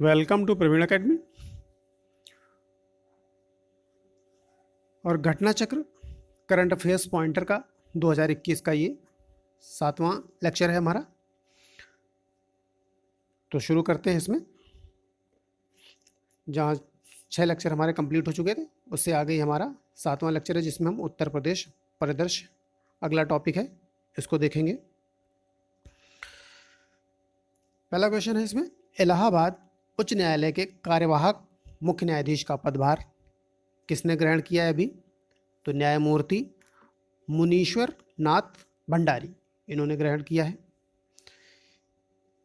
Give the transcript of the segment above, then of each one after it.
Welcome to Praveen academy. और घटना चक्र करंट अफेयर्स पॉइंटर का 2021 का ये 7वां लेक्चर है हमारा। तो शुरू करते हैं। इसमें जहाँ 6 लेक्चर हमारे कंप्लीट हो चुके थे, उससे आगे ही हमारा 7वां लेक्चर है, जिसमें हम उत्तर प्रदेश परिदृश्य अगला टॉपिक है, इसको देखेंगे। पहला क्वेश्चन है इसमें, इलाहाबाद उच्च न्यायालय के कार्यवाहक मुख्य न्यायाधीश का पदभार किसने ग्रहण किया है अभी? तो न्यायमूर्ति मुनीश्वर नाथ भंडारी, इन्होंने ग्रहण किया है।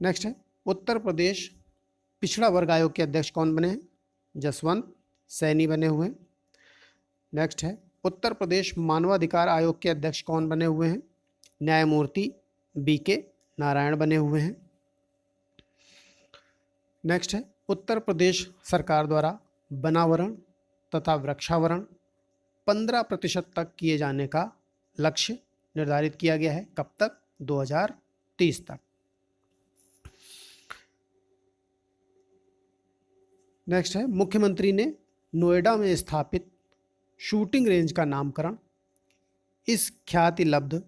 नेक्स्ट है, उत्तर प्रदेश पिछड़ा वर्ग आयोग के अध्यक्ष कौन बने हैं? जसवंत सैनी बने हुए हैं। नेक्स्ट है, उत्तर प्रदेश मानवाधिकार आयोग के अध्यक्ष कौन बने हुए हैं? न्यायमूर्ति BK नारायण बने हुए हैं। नेक्स्ट है, उत्तर प्रदेश सरकार द्वारा वनावरण तथा वृक्षावरण 15% तक किए जाने का लक्ष्य निर्धारित किया गया है। कब तक? 2030 तक। नेक्स्ट है, मुख्यमंत्री ने नोएडा में स्थापित शूटिंग रेंज का नामकरण इस ख्याति लब्ध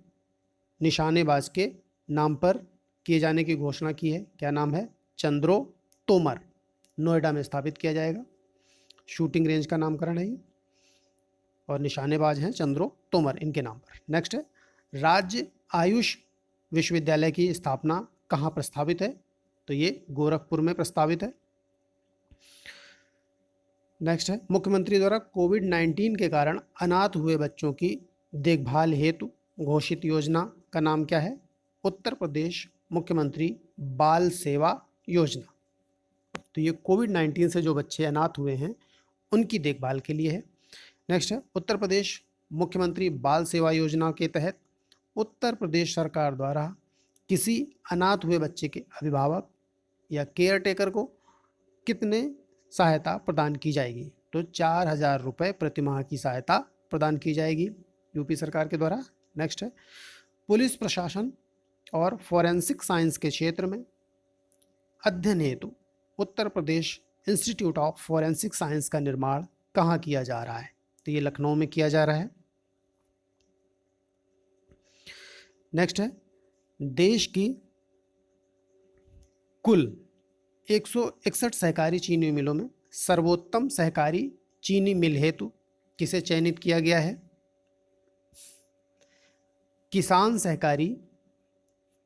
निशानेबाज के नाम पर किए जाने की घोषणा की है। क्या नाम है? चंद्रो तोमर। नोएडा में स्थापित किया जाएगा। शूटिंग रेंज का नामकरण है ये, और निशानेबाज हैं चंद्रो तोमर, इनके नाम पर। नेक्स्ट है, राज्य आयुष विश्वविद्यालय की स्थापना कहाँ प्रस्तावित है? तो ये गोरखपुर में प्रस्तावित है। नेक्स्ट है, मुख्यमंत्री द्वारा कोविड-19 के कारण अनाथ हुए बच्चों की देखभाल हेतु घोषित योजना का नाम क्या है? उत्तर प्रदेश मुख्यमंत्री बाल सेवा योजना। तो ये कोविड-19 से जो बच्चे अनाथ हुए हैं उनकी देखभाल के लिए है। नेक्स्ट है, उत्तर प्रदेश मुख्यमंत्री बाल सेवा योजना के तहत उत्तर प्रदेश सरकार द्वारा किसी अनाथ हुए बच्चे के अभिभावक या केयर टेकर को कितने सहायता प्रदान की जाएगी? तो 4,000 रुपये प्रति माह की सहायता प्रदान की जाएगी यूपी सरकार के द्वारा। नेक्स्ट है, पुलिस प्रशासन और फॉरेंसिक साइंस के क्षेत्र में अध्ययन हेतु Uttar Pradesh institute of forensic science का निर्माण कहाँ किया जा रहा है? तो ये लखनऊ में किया जा रहा है। नेक्स्ट है, देश की कुल 161 सहकारी चीनी मिलों में सर्वोत्तम सहकारी चीनी मिल हेतु किसे चयनित किया गया है? किसान सहकारी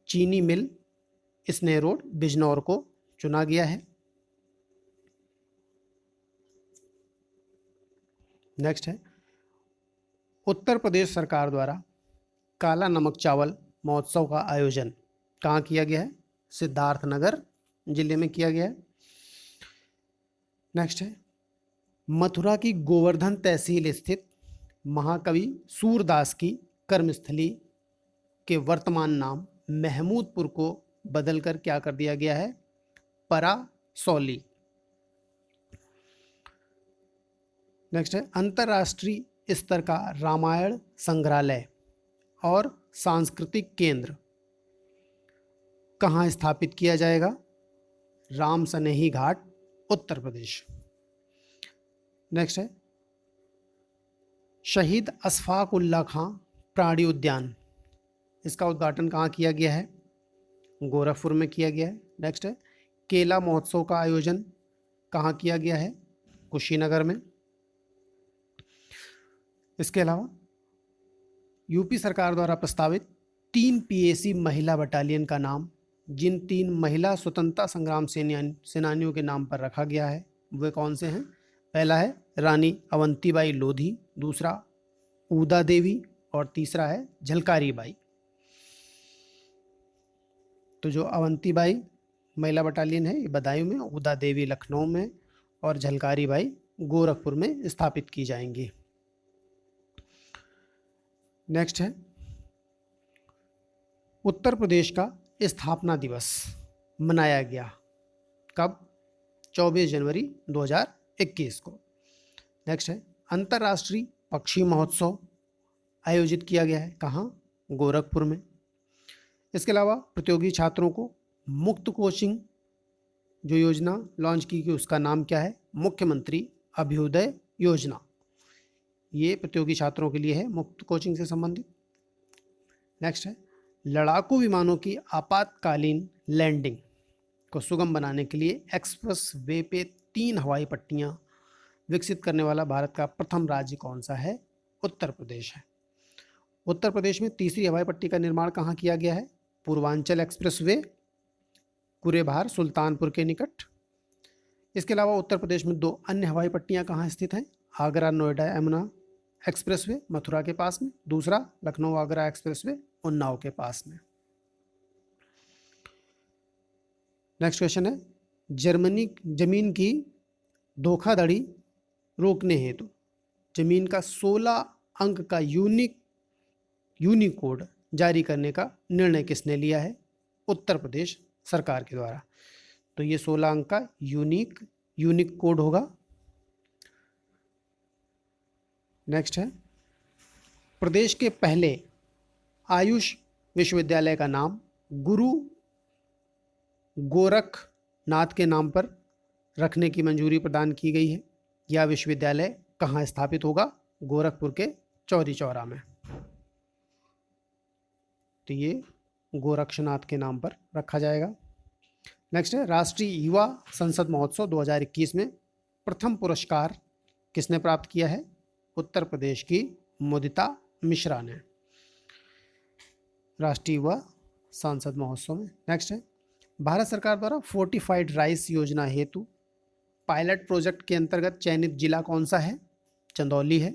चीनी मिल स्नेह रोड बिजनौर को चुना गया है। नेक्स्ट है, उत्तर प्रदेश सरकार द्वारा काला नमक चावल महोत्सव का आयोजन कहाँ किया गया है? सिद्धार्थनगर जिले में किया गया है। नेक्स्ट है, मथुरा की गोवर्धन तहसील स्थित महाकवि सूरदास की कर्मस्थली के वर्तमान नाम महमूदपुर को बदलकर क्या कर दिया गया है? परासौली। नेक्स्ट है, अंतर्राष्ट्रीय स्तर का रामायण संग्रहालय और सांस्कृतिक केंद्र कहाँ स्थापित किया जाएगा? राम सनेही घाट, उत्तर प्रदेश। नेक्स्ट है, शहीद अशफाक उल्लाह खां प्राणी उद्यान, इसका उद्घाटन कहाँ किया गया है? गोरखपुर में किया गया है। नेक्स्ट है, केला महोत्सव का आयोजन कहाँ किया गया है? कुशीनगर में। इसके अलावा यूपी सरकार द्वारा प्रस्तावित 3 PAC महिला बटालियन का नाम जिन 3 महिला स्वतंत्रता संग्राम सेनानियों के नाम पर रखा गया है वे कौन से हैं? पहला है रानी अवंतीबाई लोधी, दूसरा ऊदा देवी और तीसरा है झलकारी बाई। तो जो अवंतीबाई महिला बटालियन है ये बदायूं में, ऊदा देवी लखनऊ में और झलकारी बाई गोरखपुर में स्थापित की जाएंगी। नेक्स्ट है, उत्तर प्रदेश का स्थापना दिवस मनाया गया कब? 24 जनवरी 2021 को। नेक्स्ट है, अंतर्राष्ट्रीय पक्षी महोत्सव आयोजित किया गया है कहाँ? गोरखपुर में। इसके अलावा प्रतियोगी छात्रों को मुफ्त कोचिंग जो योजना लॉन्च की गई उसका नाम क्या है? मुख्यमंत्री अभ्युदय योजना। ये प्रतियोगी छात्रों के लिए है, मुफ्त कोचिंग से संबंधित। नेक्स्ट है, लड़ाकू विमानों की आपातकालीन लैंडिंग को सुगम बनाने के लिए एक्सप्रेस वे पे 3 हवाई पट्टियां विकसित करने वाला भारत का प्रथम राज्य कौन सा है? उत्तर प्रदेश है। उत्तर प्रदेश में तीसरी हवाई पट्टी का निर्माण कहाँ किया गया है? पूर्वांचल एक्सप्रेसवे, कुरेभार सुल्तानपुर के निकट। इसके अलावा उत्तर प्रदेश में 2 अन्य हवाई पट्टियां कहाँ स्थित हैं? आगरा नोएडा यमुना एक्सप्रेसवे मथुरा के पास में, दूसरा लखनऊ आगरा एक्सप्रेसवे उन्नाव के पास में। नेक्स्ट क्वेश्चन है, जर्मनी जमीन की धोखाधड़ी रोकने हेतु जमीन का 16 अंक का यूनिकोड जारी करने का निर्णय किसने लिया है? उत्तर प्रदेश सरकार के द्वारा। तो ये 16 अंक का यूनिक कोड होगा। नेक्स्ट है, प्रदेश के पहले आयुष विश्वविद्यालय का नाम गुरु गोरखनाथ के नाम पर रखने की मंजूरी प्रदान की गई है। यह विश्वविद्यालय कहाँ स्थापित होगा? गोरखपुर के चौरी चौरा में। तो ये गोरक्षनाथ के नाम पर रखा जाएगा। नेक्स्ट है, राष्ट्रीय युवा संसद महोत्सव 2021 में प्रथम पुरस्कार किसने प्राप्त किया है? उत्तर प्रदेश की मुदिता मिश्रा ने, राष्ट्रीय युवा सांसद महोत्सव में। नेक्स्ट है, भारत सरकार द्वारा फोर्टिफाइड राइस योजना हेतु पायलट प्रोजेक्ट के अंतर्गत चयनित जिला कौन सा है? चंदौली है।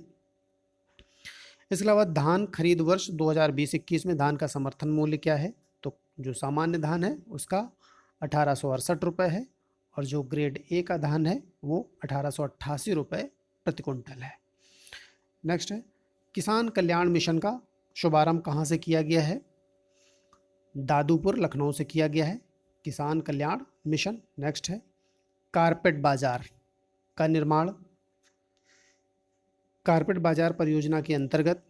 इसके अलावा धान खरीद वर्ष 2020-21 में धान का समर्थन मूल्य क्या है? तो जो सामान्य धान है उसका 1868 रुपये है, और जो ग्रेड ए का धान है वो 1888 रुपये प्रति कुंटल है। नेक्स्ट है, किसान कल्याण मिशन का शुभारंभ कहाँ से किया गया है? दादूपुर लखनऊ से किया गया है, किसान कल्याण मिशन। नेक्स्ट है, कारपेट बाजार का निर्माण कारपेट बाजार परियोजना के अंतर्गत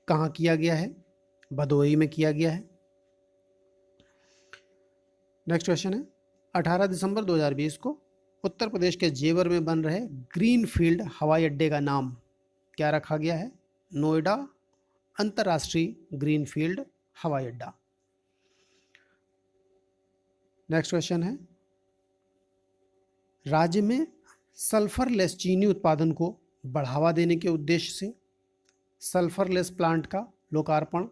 कहाँ किया गया है? भदोही में किया गया है। नेक्स्ट क्वेश्चन है, 18 दिसंबर 2020 को उत्तर प्रदेश के जेवर में बन रहे ग्रीनफील्ड हवाई अड्डे का नाम क्या रखा गया है? नोएडा अंतर्राष्ट्रीय ग्रीनफील्ड हवाई अड्डा। नेक्स्ट क्वेश्चन है, राज्य में सल्फरलेस चीनी उत्पादन को बढ़ावा देने के उद्देश्य से सल्फरलेस प्लांट का लोकार्पण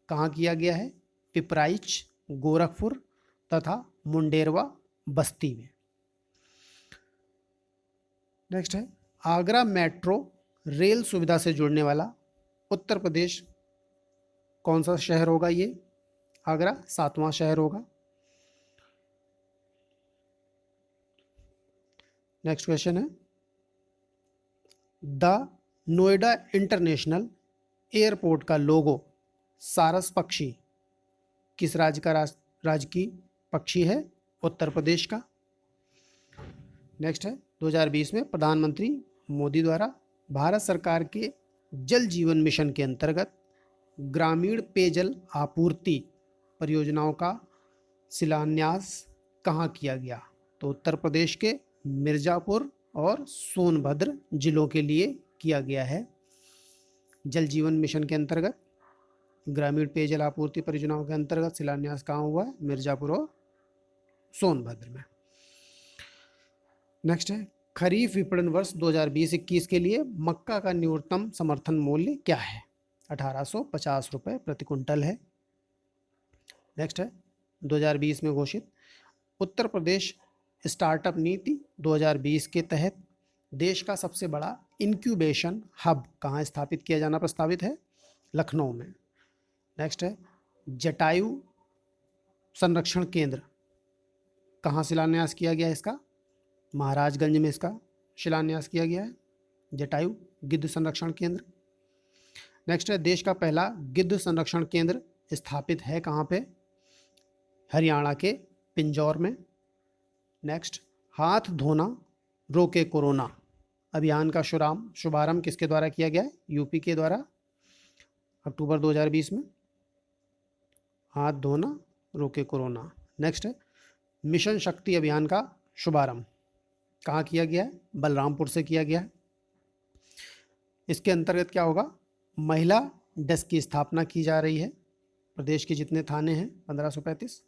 कहाँ किया गया है? पिपराइच, गोरखपुर तथा मुंडेरवा बस्ती में। नेक्स्ट है, आगरा मेट्रो रेल सुविधा से जुड़ने वाला उत्तर प्रदेश कौन सा शहर होगा? ये आगरा 7वां शहर होगा। नेक्स्ट क्वेश्चन है, द नोएडा इंटरनेशनल एयरपोर्ट का लोगो सारस पक्षी किस राज्य का राजकीय पक्षी है? उत्तर प्रदेश का। नेक्स्ट है, 2020 में प्रधानमंत्री मोदी द्वारा भारत सरकार के जल जीवन मिशन के अंतर्गत ग्रामीण पेयजल आपूर्ति परियोजनाओं का शिलान्यास कहाँ किया गया? तो उत्तर प्रदेश के मिर्जापुर और सोनभद्र जिलों के लिए किया गया है। जल जीवन मिशन के अंतर्गत ग्रामीण पेयजल आपूर्ति परियोजनाओं के अंतर्गत शिलान्यास कहाँ हुआ है? मिर्जापुर और सोनभद्र में। नेक्स्ट है, खरीफ विपणन वर्ष 2020-21 के लिए मक्का का न्यूनतम समर्थन मूल्य क्या है? 1850 रुपये प्रति कुंटल है। नेक्स्ट है, 2020 में घोषित उत्तर प्रदेश स्टार्टअप नीति 2020 के तहत देश का सबसे बड़ा इंक्यूबेशन हब कहाँ स्थापित किया जाना प्रस्तावित है? लखनऊ में। नेक्स्ट है, जटायु संरक्षण केंद्र कहाँ शिलान्यास किया गया है इसका? महाराजगंज में इसका शिलान्यास किया गया है, जटायु गिद्ध संरक्षण केंद्र। नेक्स्ट है, देश का पहला गिद्ध संरक्षण केंद्र स्थापित है कहाँ पे? हरियाणा के पिंजौर में। नेक्स्ट, हाथ धोना रोके कोरोना अभियान का शुभारंभ किसके द्वारा किया गया है? यूपी के द्वारा, अक्टूबर 2020 में। हाथ धोना रोके कोरोना। नेक्स्ट है, मिशन शक्ति अभियान का शुभारंभ कहाँ किया गया है? बलरामपुर से किया गया है। इसके अंतर्गत क्या होगा? महिला डेस्क की स्थापना की जा रही है। प्रदेश के जितने थाने हैं 1535।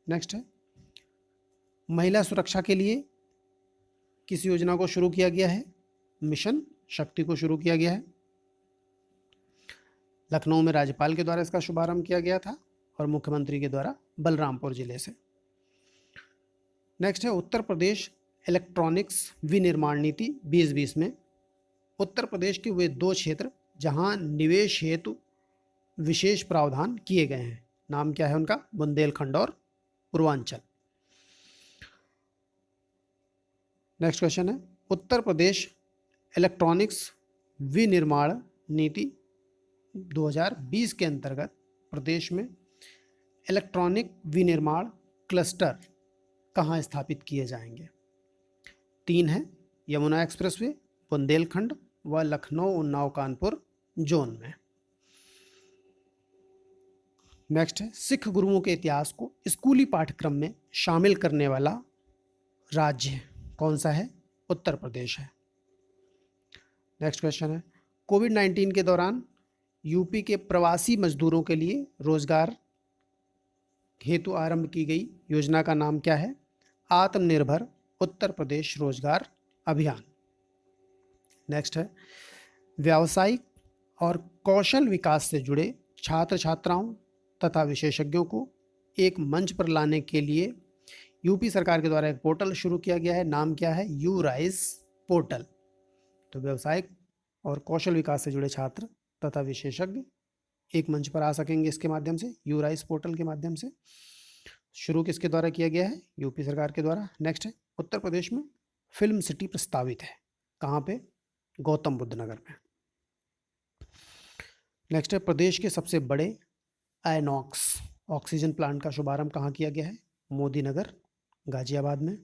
नेक्स्ट है, महिला सुरक्षा के लिए किस योजना को शुरू किया गया है? मिशन शक्ति को शुरू किया गया है। लखनऊ में राज्यपाल के द्वारा इसका शुभारंभ किया गया था और मुख्यमंत्री के द्वारा बलरामपुर जिले से। नेक्स्ट है, उत्तर प्रदेश इलेक्ट्रॉनिक्स विनिर्माण नीति 2020 में उत्तर प्रदेश के वे 2 क्षेत्र जहां निवेश हेतु विशेष प्रावधान किए गए हैं, नाम क्या है उनका? बुंदेलखंड और पूर्वांचल। नेक्स्ट क्वेश्चन है, उत्तर प्रदेश इलेक्ट्रॉनिक्स विनिर्माण नीति 2020 के अंतर्गत प्रदेश में इलेक्ट्रॉनिक विनिर्माण क्लस्टर कहाँ स्थापित किए जाएंगे? 3 है, यमुना एक्सप्रेसवे, बुंदेलखंड व लखनऊ उन्नाव कानपुर जोन में। नेक्स्ट है, सिख गुरुओं के इतिहास को स्कूली पाठ्यक्रम में शामिल करने वाला राज्य कौन सा है? उत्तर प्रदेश है। नेक्स्ट क्वेश्चन है, कोविड-19 के दौरान यूपी के प्रवासी मजदूरों के लिए रोजगार हेतु आरंभ की गई योजना का नाम क्या है? आत्मनिर्भर उत्तर प्रदेश रोजगार अभियान। नेक्स्ट है, व्यावसायिक और कौशल विकास से जुड़े छात्र छात्राओं तथा विशेषज्ञों को एक मंच पर लाने के लिए यूपी सरकार के द्वारा एक पोर्टल शुरू किया गया है, नाम क्या है? You rise portal. तो व्यावसायिक और कौशल विकास से जुड़े छात्र तथा विशेषज्ञ एक मंच पर आ सकेंगे इसके माध्यम से, यू राइज पोर्टल के माध्यम से। शुरू किसके द्वारा किया गया है? यूपी सरकार के द्वारा। नेक्स्ट है, उत्तर प्रदेश में फिल्म सिटी प्रस्तावित है, कहाँ पे? गौतम बुद्ध नगर में। नेक्स्ट है, प्रदेश के सबसे बड़े आइनॉक्स ऑक्सीजन प्लांट का शुभारंभ कहाँ किया गया है? मोदी नगर गाजियाबाद में।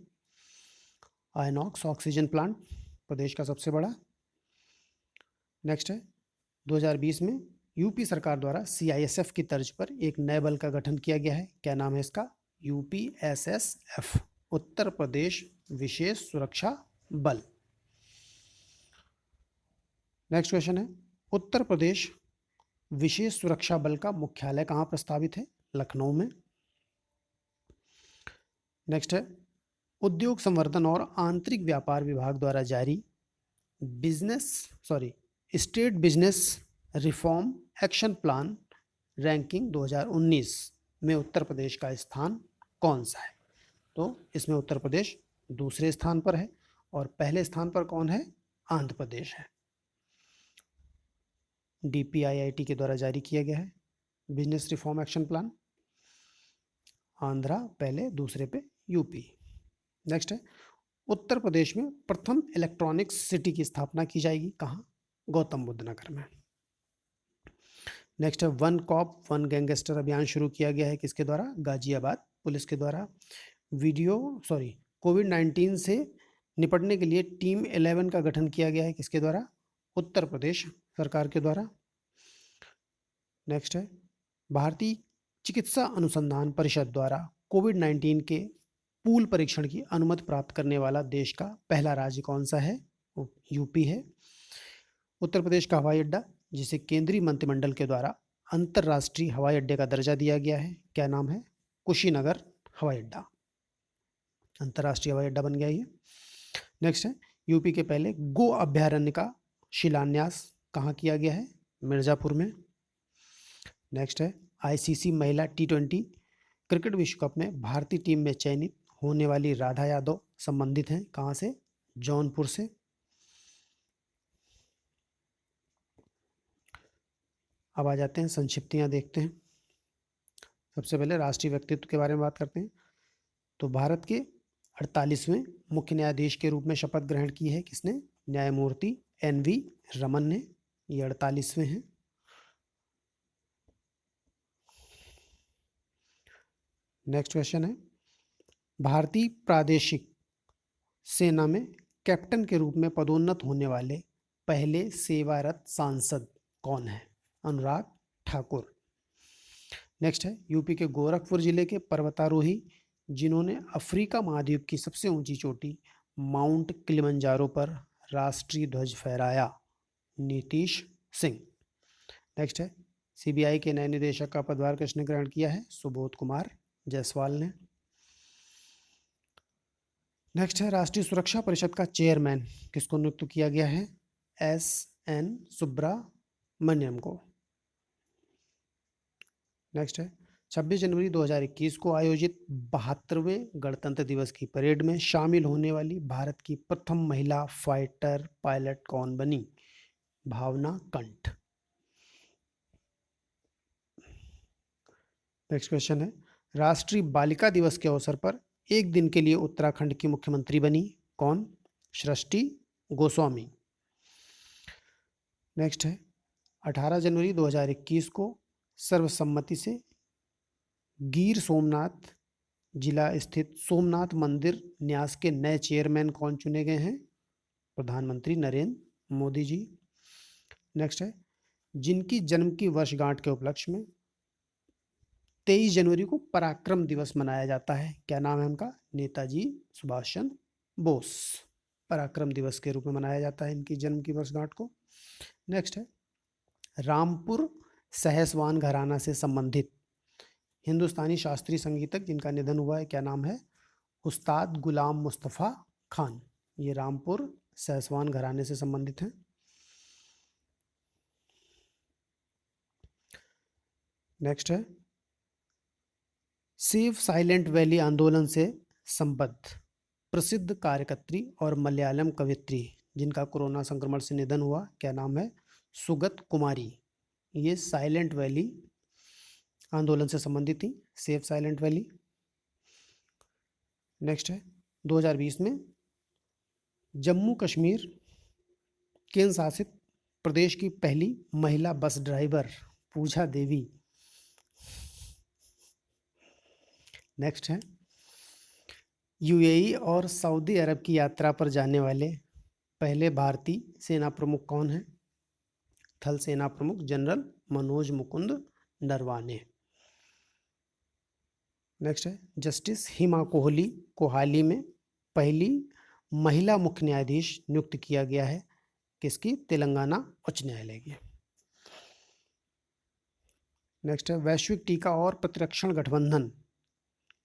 आइनॉक्स ऑक्सीजन प्लांट प्रदेश का सबसे बड़ा। नेक्स्ट है, 2020 में यूपी सरकार द्वारा CISF की तर्ज पर एक नए बल का गठन किया गया है, क्या नाम है इसका? UPSSF, उत्तर प्रदेश विशेष सुरक्षा बल। नेक्स्ट क्वेश्चन है, उत्तर प्रदेश विशेष सुरक्षा बल का मुख्यालय कहाँ प्रस्तावित है? लखनऊ में। नेक्स्ट है, उद्योग संवर्धन और आंतरिक व्यापार विभाग द्वारा जारी estate business reform action plan ranking 2019 में उत्तर प्रदेश का स्थान कौन सा है? तो इसमें उत्तर प्रदेश दूसरे स्थान पर है और पहले स्थान पर कौन है? आंध्र प्रदेश है। DPIIT के द्वारा जारी किया गया है business reform action plan. Andhra पहले, दूसरे पे यूपी। नेक्स्ट है, उत्तर प्रदेश में प्रथम इलेक्ट्रॉनिक्स सिटी की स्थापना की जाएगी, कहाँ? गौतम बुद्ध नगर में। नेक्स्ट है, वन कॉप वन गैंगस्टर अभियान शुरू किया गया है, किसके द्वारा? गाजियाबाद पुलिस के द्वारा। कोविड-19 से निपटने के लिए टीम 11 का गठन किया गया है, किसके द्वारा? उत्तर प्रदेश सरकार के द्वारा। नेक्स्ट है, भारतीय चिकित्सा अनुसंधान परिषद द्वारा कोविड-19 के पूल परीक्षण की अनुमति प्राप्त करने वाला देश का पहला राज्य कौन सा है? यूपी है। उत्तर प्रदेश का हवाई अड्डा जिसे केंद्रीय मंत्रिमंडल के द्वारा अंतर्राष्ट्रीय हवाई अड्डे का दर्जा दिया गया है, क्या नाम है? कुशीनगर हवाई अड्डा, अंतर्राष्ट्रीय हवाई अड्डा बन गया ये। नेक्स्ट है, यूपी के पहले गो अभ्यारण्य का शिलान्यास कहाँ किया गया है? मिर्जापुर में। नेक्स्ट है, ICC महिला T20 क्रिकेट विश्व कप में भारतीय टीम में चयनित होने वाली राधा यादव संबंधित हैं, कहाँ से? जौनपुर से। अब आ जाते हैं संक्षिप्तियाँ देखते हैं। सबसे पहले राष्ट्रीय व्यक्तित्व के बारे में बात करते हैं। तो भारत के 48वें मुख्य न्यायाधीश के रूप में शपथ ग्रहण की है किसने? न्यायमूर्ति NV रमन ने। ये 48वें हैं। नेक्स्ट क्वेश्चन है, भारतीय प्रादेशिक सेना में कैप्टन के रूप में पदोन्नत होने वाले पहले सेवारत सांसद कौन है? अनुराग ठाकुर। नेक्स्ट है, यूपी के गोरखपुर जिले के पर्वतारोही जिन्होंने अफ्रीका महाद्वीप की सबसे ऊंची चोटी माउंट किलिमंजारो पर राष्ट्रीय ध्वज फहराया? नीतीश सिंह। नेक्स्ट है, सीबीआई के नए निदेशक का पदभार किसने ग्रहण किया है? सुबोध कुमार जायसवाल ने। नेक्स्ट है, राष्ट्रीय सुरक्षा परिषद का चेयरमैन किसको नियुक्त किया गया है? एस.एन. सुब्रमण्यम को। नेक्स्ट है, 26 जनवरी 2021 को आयोजित 72वें गणतंत्र दिवस की परेड में शामिल होने वाली भारत की प्रथम महिला फाइटर पायलट कौन बनी? भावना कंठ। नेक्स्ट क्वेश्चन है, राष्ट्रीय बालिका दिवस के अवसर पर एक दिन के लिए उत्तराखंड की मुख्यमंत्री बनी कौन? सृष्टि गोस्वामी। नेक्स्ट है, 18 जनवरी 2021 को सर्वसम्मति से गिर सोमनाथ जिला स्थित सोमनाथ मंदिर न्यास के नए चेयरमैन कौन चुने गए हैं? प्रधानमंत्री नरेंद्र मोदी जी। नेक्स्ट है, जिनकी जन्म की वर्षगांठ के उपलक्ष्य में 23 जनवरी को पराक्रम दिवस मनाया जाता है, क्या नाम है उनका? नेताजी सुभाष चंद्र बोस। पराक्रम दिवस के रूप में मनाया जाता है इनकी जन्म की वर्षगांठ को। नेक्स्ट है, रामपुर सहसवान घराना से संबंधित हिंदुस्तानी शास्त्रीय संगीतक जिनका निधन हुआ है, क्या नाम है? उस्ताद गुलाम मुस्तफ़ा खान। ये रामपुर सहसवान घराने से संबंधित हैं। नेक्स्ट है, सेव साइलेंट वैली आंदोलन से संबद्ध प्रसिद्ध कार्यकर्त्री और मलयालम कवियत्री जिनका कोरोना संक्रमण से निधन हुआ, क्या नाम है? सुगत कुमारी। ये साइलेंट वैली आंदोलन से संबंधित थी, सेव साइलेंट वैली। नेक्स्ट है, 2020 में जम्मू कश्मीर केंद्र शासित प्रदेश की पहली महिला बस ड्राइवर पूजा देवी। नेक्स्ट है, यूएई और सऊदी अरब की यात्रा पर जाने वाले पहले भारतीय सेना प्रमुख कौन है? थल सेना प्रमुख जनरल मनोज मुकुंद नरवाने। नेक्स्ट है, जस्टिस हिमा कोहली को हाल ही में पहली महिला मुख्य न्यायाधीश नियुक्त किया गया है, किसकी? तेलंगाना उच्च न्यायालय की। नेक्स्ट है, वैश्विक टीका और प्रतिरक्षण गठबंधन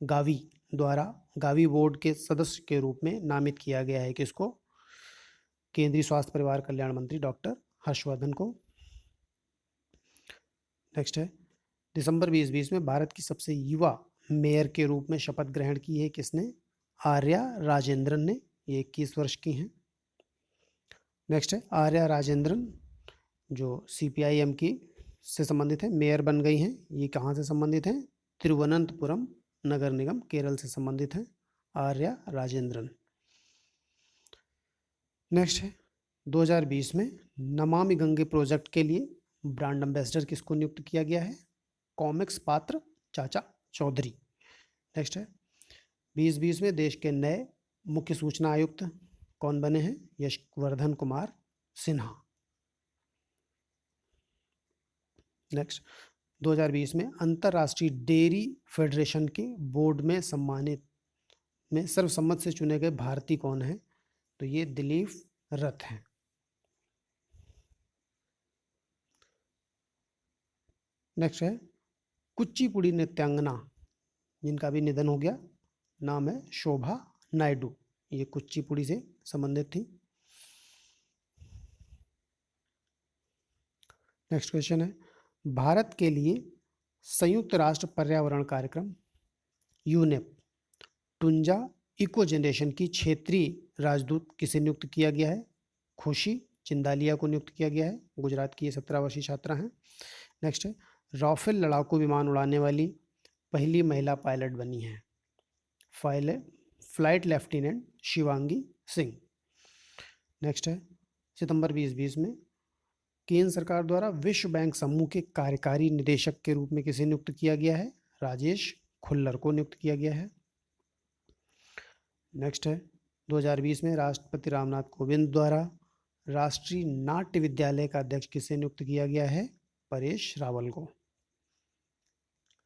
गावी द्वारा गावी बोर्ड के सदस्य के रूप में नामित किया गया है किसको? केंद्रीय स्वास्थ्य परिवार कल्याण मंत्री डॉक्टर हर्षवर्धन को। नेक्स्ट है, दिसंबर 2020 में भारत की सबसे युवा मेयर के रूप में शपथ ग्रहण की है किसने? आर्या राजेंद्रन ने। ये 21 वर्ष की हैं। नेक्स्ट है, आर्या राजेंद्रन जो सीपीआईएम की से संबंधित है, मेयर बन गई हैं। ये कहाँ से संबंधित हैं? तिरुवनंतपुरम नगर निगम केरल से संबंधित हैं आर्या राजेंद्रन। नेक्स्ट है, 2020 में नमामि गंगे प्रोजेक्ट के लिए ब्रांड एम्बेसडर किसको नियुक्त किया गया है? कॉमिक्स पात्र चाचा चौधरी। नेक्स्ट है, 2020 में देश के नए मुख्य सूचना आयुक्त कौन बने हैं? यशवर्धन कुमार सिन्हा। नेक्स्ट, 2020 में अंतर्राष्ट्रीय डेयरी फेडरेशन के बोर्ड में सम्मानित में सर्वसम्मत से चुने गए भारतीय कौन हैं? तो ये दिलीप रथ हैं। नेक्स्ट है, कुचिपुड़ी नृत्यांगना जिनका भी निधन हो गया, नाम है शोभा नायडू। ये कुचिपुड़ी से संबंधित थी। नेक्स्ट क्वेश्चन है, भारत के लिए संयुक्त राष्ट्र पर्यावरण कार्यक्रम यूनेप टुंजा इको जनरेशन की क्षेत्रीय राजदूत किसे नियुक्त किया गया है? खुशी चिंदालिया को नियुक्त किया गया है। गुजरात की ये 17 वर्षीय छात्रा हैं। नेक्स्ट है, राफेल लड़ाकू विमान उड़ाने वाली पहली महिला पायलट बनी है flight lieutenant Shivangi Singh. Next है, सितंबर 2020 में केंद्र सरकार द्वारा विश्व बैंक समूह के कार्यकारी निदेशक के रूप में किसे नियुक्त किया गया है? राजेश खुल्लर को नियुक्त किया गया है। नेक्स्ट है, 2020 में राष्ट्रपति रामनाथ कोविंद द्वारा राष्ट्रीय नाट्य विद्यालय का अध्यक्ष किसे नियुक्त किया गया है? परेश रावल को।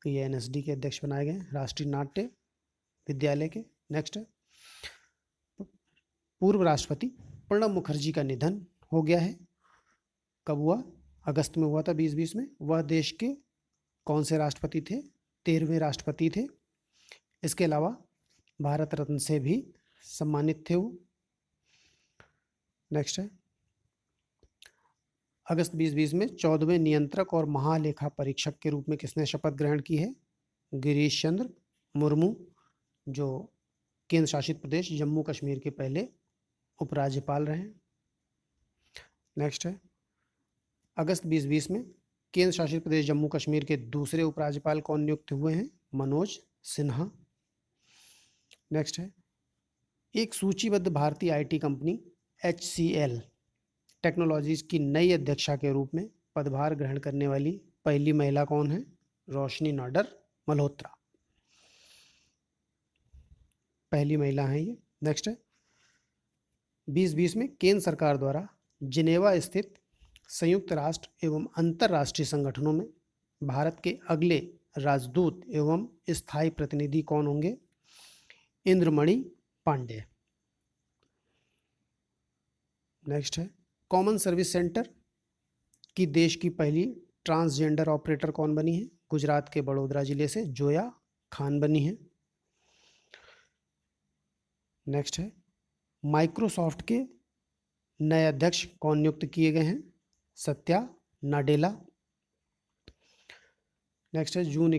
ये एनएसडी के अध्यक्ष बनाए गए राष्ट्रीय नाट्य विद्यालय के। नेक्स्ट है, पूर्व राष्ट्रपति प्रणब मुखर्जी का निधन हो गया है। कब हुआ? अगस्त में हुआ था 2020 में। वह देश के कौन से राष्ट्रपति थे? 13वें राष्ट्रपति थे। इसके अलावा भारत रत्न से भी सम्मानित थे वो। नेक्स्ट है, अगस्त 2020 में 14वें नियंत्रक और महालेखा परीक्षक के रूप में किसने शपथ ग्रहण की है? गिरीश चंद्र मुर्मू, जो केंद्र शासित प्रदेश जम्मू कश्मीर के पहले उपराज्यपाल रहे। नेक्स्ट है, अगस्त 2020 में केंद्र शासित प्रदेश जम्मू कश्मीर के दूसरे उपराज्यपाल कौन नियुक्त हुए हैं? मनोज सिन्हा। नेक्स्ट है, एक सूचीबद्ध भारतीय आईटी कंपनी HCL टेक्नोलॉजीज की नई अध्यक्षा के रूप में पदभार ग्रहण करने वाली पहली महिला कौन है? रोशनी नाडर मल्होत्रा, पहली महिला है ये। नेक्स्ट है, 2020 में केंद्र सरकार द्वारा जिनेवा स्थित संयुक्त राष्ट्र एवं अंतर्राष्ट्रीय संगठनों में भारत के अगले राजदूत एवं स्थायी प्रतिनिधि कौन होंगे? इंद्रमणि पांडे। नेक्स्ट है, कॉमन सर्विस सेंटर की देश की पहली ट्रांसजेंडर ऑपरेटर कौन बनी है? गुजरात के बड़ोदरा जिले से जोया खान बनी है। नेक्स्ट है, माइक्रोसॉफ्ट के नए अध्यक्ष कौन नियुक्त किए गए हैं? सत्या नाडेला। नेक्स्ट है, जून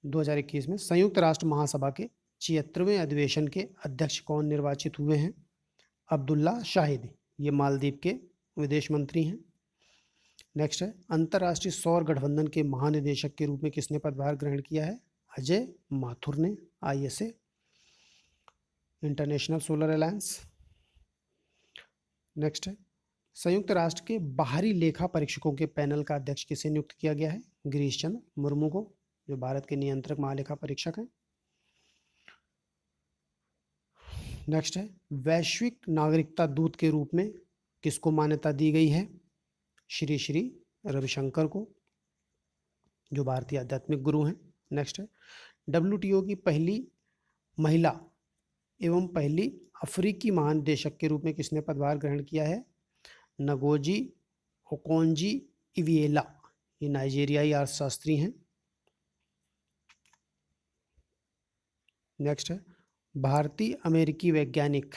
2021 में संयुक्त राष्ट्र महासभा के 76वें अधिवेशन के अध्यक्ष कौन निर्वाचित हुए हैं? अब्दुल्ला शाहिद, ये मालदीव के विदेश मंत्री हैं। नेक्स्ट है, अंतर्राष्ट्रीय सौर गठबंधन के महानिदेशक के रूप में किसने पदभार ग्रहण किया है? अजय माथुर ने, ISA international solar alliance. Next है, संयुक्त राष्ट्र के बाहरी लेखा परीक्षकों के पैनल का अध्यक्ष किसे नियुक्त किया गया है? गिरीश चंद्र मुर्मू को, जो भारत के नियंत्रक महालेखा परीक्षक हैं। नेक्स्ट है, वैश्विक नागरिकता दूत के रूप में किसको मान्यता दी गई है? श्री श्री रविशंकर को, जो भारतीय आध्यात्मिक गुरु हैं। नेक्स्ट है, WTO की पहली महिला एवं पहली अफ्रीकी महानिदेशक के रूप में किसने पदभार ग्रहण किया है? नगोजी ओकोंजी इविएला, ये नाइजीरियाई अर्थशास्त्री हैं। नेक्स्ट है, भारतीय अमेरिकी वैज्ञानिक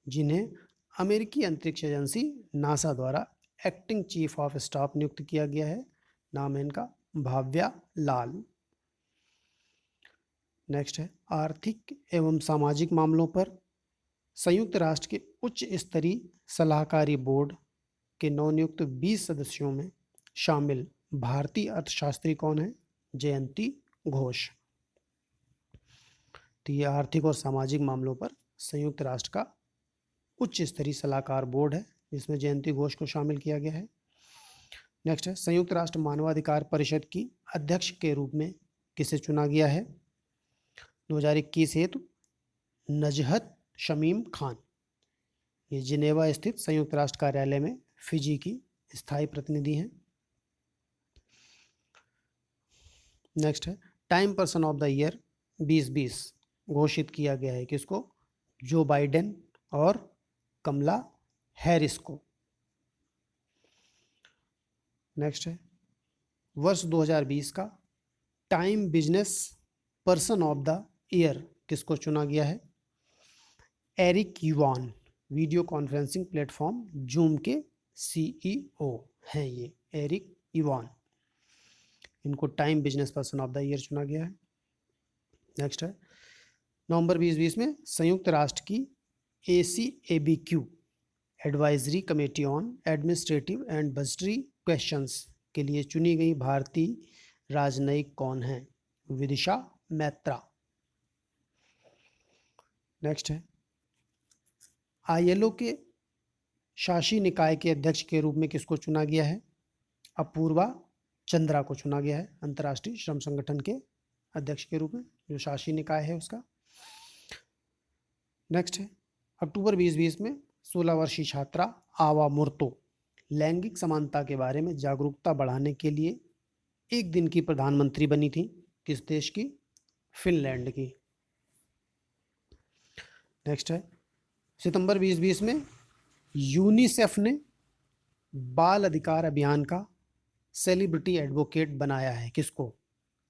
जिन्हें अमेरिकी अंतरिक्ष एजेंसी नासा द्वारा एक्टिंग चीफ ऑफ स्टाफ नियुक्त किया गया है, नाम है इनका भाव्या लाल। नेक्स्ट है, आर्थिक एवं सामाजिक मामलों पर संयुक्त राष्ट्र के उच्च स्तरीय सलाहकारी बोर्ड के नवनियुक्त 20 सदस्यों में शामिल भारतीय अर्थशास्त्री कौन है? जयंती घोष। तो ये आर्थिक और सामाजिक मामलों पर संयुक्त राष्ट्र का उच्च स्तरीय सलाहकार बोर्ड है, जिसमें जयंती घोष को शामिल किया गया है। नेक्स्ट है, संयुक्त राष्ट्र मानवाधिकार परिषद की अध्यक्ष के रूप में किसे चुना गया है? 2021 हेतु नजहत शमीम खान, ये जिनेवा स्थित संयुक्त राष्ट्र कार्यालय में फिजी की स्थायी प्रतिनिधि हैं। नेक्स्ट है, time person of the year 2020 घोषित किया गया है किसको? जो बाइडेन और कमला हैरिस को। नेक्स्ट है, वर्ष 2020 का time business person of the year किसको चुना गया है? एरिक युवान, वीडियो कॉन्फ्रेंसिंग प्लेटफॉर्म जूम के CEO हैं ये एरिक युवान, इनको time business person of the year चुना गया है। नेक्स्ट है, नवंबर 2020 में संयुक्त राष्ट्र की ACABQ advisory committee on administrative and budgetary questions के लिए चुनी गई भारतीय राजनयिक कौन है? विदिशा मैत्रा। नेक्स्ट है, ILO के शासी निकाय के अध्यक्ष के रूप में किसको चुना गया है? अपूर्वा चंद्रा को चुना गया है, अंतर्राष्ट्रीय श्रम संगठन के अध्यक्ष के रूप में, जो शासी निकाय है उसका। नेक्स्ट है, अक्टूबर 2020 में 16 वर्षीय छात्रा आवा मुर्तो लैंगिक समानता के बारे में जागरूकता बढ़ाने के लिए एक दिन की प्रधानमंत्री बनी थी। किस देश की? फिनलैंड की। नेक्स्ट है, सितंबर 2020 में यूनिसेफ ने बाल अधिकार अभियान का सेलिब्रिटी एडवोकेट बनाया है। किसको?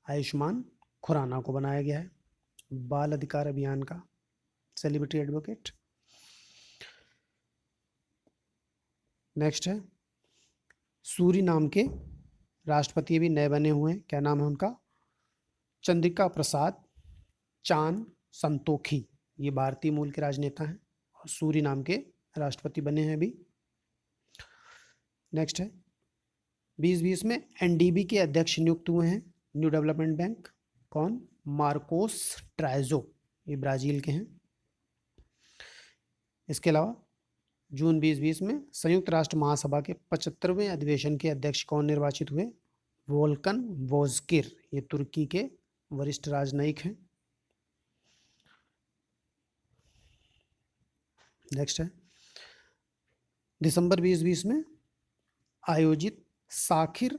आयुष्मान खुराना को बनाया गया है बाल अधिकार अभियान का सेलिब्रिटी एडवोकेट। नेक्स्ट है, सूरीनाम के राष्ट्रपति भी नए बने हुए हैं। क्या नाम है उनका? चंद्रिका प्रसाद चान संतोखी। ये भारतीय मूल के राजनेता हैं और सूरीनाम के राष्ट्रपति बने हैं अभी। नेक्स्ट है, 2020 में एनडीबी के अध्यक्ष नियुक्त हुए हैं न्यू डेवलपमेंट बैंक। कौन? मार्कोस ट्राइजो, ये ब्राजील के हैं। इसके अलावा जून 2020 में संयुक्त राष्ट्र महासभा के 75वें अधिवेशन के अध्यक्ष कौन निर्वाचित हुए? वोल्कन वोजकिर, ये तुर्की के वरिष्ठ राजनयिक हैं। नेक्स्ट है, दिसंबर 2020 में आयोजित साखिर